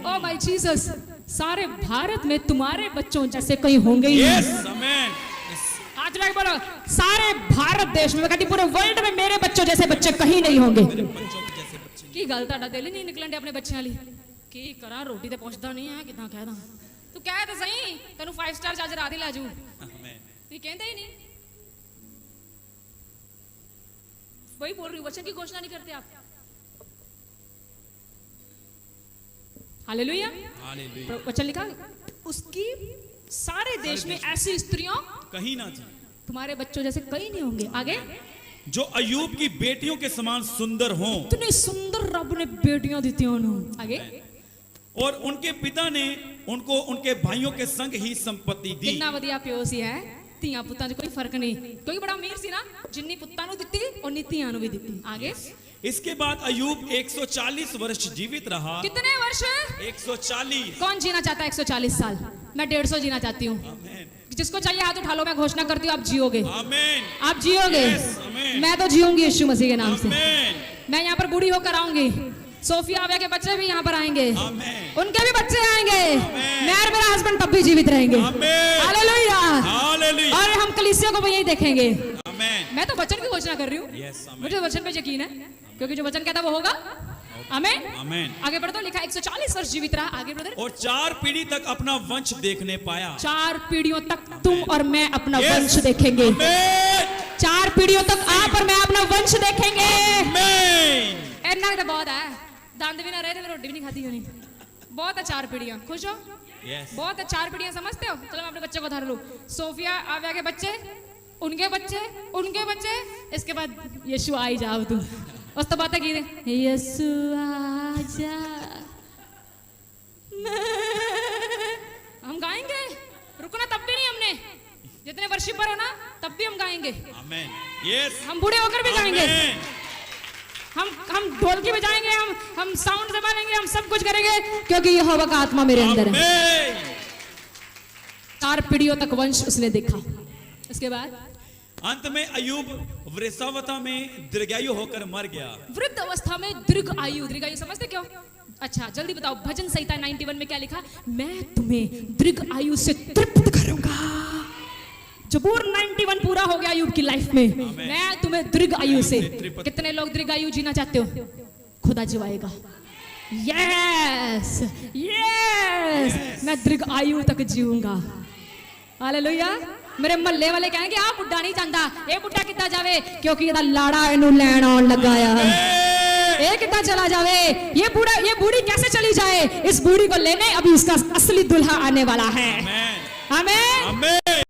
A: ओ माय जीसस, सारे भारत में तुम्हारे बच्चों जैसे कहीं होंगे ही
B: यस
A: नहीं।
B: आमेन।
A: आज मैं बोलो, सारे भारत देश में, कहती पूरे वर्ल्ड में मेरे बच्चों जैसे बच्चे कहीं नहीं होंगे।
B: बच्चों के जैसे बच्चे।
A: की गल ਤੁਹਾਡਾ दिल ही नहीं निकलन दे अपने बच्चों वाली। की करा, रोटी ते पहुंचदा नहीं है, कितना कहदा तू कह तो सही, तेनू 5 स्टार चार्ज रात ही ला जू,
B: आमेन
A: तू कहंदा ही नहीं। वही बोल रही हूँ, वचन की घोषणा नहीं करते आप। हालेलुया।
B: हालेलुया।
A: वचन लिखा, उसकी सारे देश में ऐसी स्त्रियां
B: कहीं ना थी
A: तुम्हारे बच्चों जैसे कहीं नहीं होंगे। आगे
B: जो अयूब की बेटियों के समान सुंदर हों।
A: इतनी सुंदर रब ने बेटियां दी थी उन्होंने। आगे
B: और उनके पिता ने उनको उनके भाइयों के संग ही संपत्ति दी।
A: कितना वधिया प्यो सी है, ਧੀਆਂ ਪੁੱਤਾਂ 'ਚ ਕੋਈ ਫਰਕ नहीं। कोई बड़ा अमीर सी ना, जिन्नी पुत्तां ਨੂੰ ਦਿੱਤੀ ਉਨੀ ਧੀਆਂ ਨੂੰ भी ਦਿੱਤੀ। आगे
B: इसके बाद अयूब 140 वर्ष जीवित रहा।
A: कितने वर्ष?
B: 140।
A: कौन जीना चाहता है 140 साल? मैं 150 जीना चाहती हूँ।
B: आमेन
A: जिसको चाहिए हाथ उठा लो, मैं घोषणा करती हूँ आप जियोगे।
B: आमेन
A: आप जियोगे।
B: Yes, amen.
A: मैं तो जीऊंगी यीशु मसीह के नाम से।
B: आमेन
A: मैं यहाँ पर बूढ़ी होकर आऊंगी, सोफिया आव्या के बच्चे भी यहाँ पर आएंगे,
B: आमेन
A: उनके भी बच्चे आएंगे, मैं और मेरा हस्बैंड तब भी जीवित रहेंगे।
B: Amen
A: hallelujah.
B: हालेलुया।
A: और हम कलीसिया को भी यही देखेंगे।
B: आमेन
A: मैं तो वचन की घोषणा कर रही हूँ,
B: यस आमेन
A: मुझे वचन पे यकीन है, क्योंकि जो वचन कहता है वो होगा। आमेन।
B: आमेन।
A: आगे बढ़ो, लिखा 140 वर्ष जीवित रहा। आगे ब्रदर।
B: और 4 पीढ़ी तक अपना वंश देखने पाया।
A: 4 पीढ़ियों तक तुम और मैं अपना
B: Yes.
A: वंश देखेंगे।
B: आमेन।
A: 4 पीढ़ियों तक आप और मैं अपना वंश देखेंगे।
B: आमेन।
A: इतना तो बहुत है, दांत भी ना रहे थे, रोटी भी नहीं खाती होनी। बहुत है 4 पीढ़ियां, खुश हो?
B: यस।
A: बहुत है 4 पीढ़ियां, समझते हो? चलो मैं अपने बच्चे को धर लूं। सोफिया आव्या के बच्चे, उनके बच्चे, उनके बच्चे, इसके बाद यीशु आई जाओ तू। उस तो बातें की थी, यीशु आजा। हम गाएंगे, रुकना तब भी नहीं हमने, जितने वर्शिपर हो ना तब भी हम गाएंगे।
B: आमेन। यस।
A: हम बूढ़े होकर भी गाएंगे।
B: आमेन।
A: हम ढोलकी बजाएंगे, हम साउंड दबाएंगे, हम सब कुछ करेंगे, क्योंकि यहोवा का आत्मा मेरे अंदर है।
B: आमेन।
A: 4 पीढ़ियों तक वंश उसने देखा। इसके बाद
B: अंत में अयूब वृषावता में दीर्घायु होकर मर गया।
A: वृद्ध अवस्था में दीर्घ आयु। दीर्घ आयु समझते क्यों? अच्छा जल्दी बताओ, भजन संहिता 91 में क्या लिखा? मैं तुम्हें दीर्घ आयु से तृप्त करूंगा। जबूर 91 पूरा हो गया अयूब की लाइफ में। मैं तुम्हें दीर्घ आयु से। कितने लोग दीर्घ आयु जीना चाहते हो? खुदा जिवाएगा। यस यस, मैं दीर्घ आयु तक जीऊंगा। हालेलुया। मेरे महल्ले वाले कहेंगे आ बुढ़ा नहीं चाहता, ये बुढ़ा कितना जावे, क्योंकि ਇਹਦਾ लाड़ा इन्हू लैन आउन लगा है। ये कितना चला जावे, ये बूढ़ी कैसे चली जाए? इस बूढ़ी को लेने अभी इसका असली दुल्हा आने वाला है।
B: आमेन।
A: आमेन।
B: आमेन।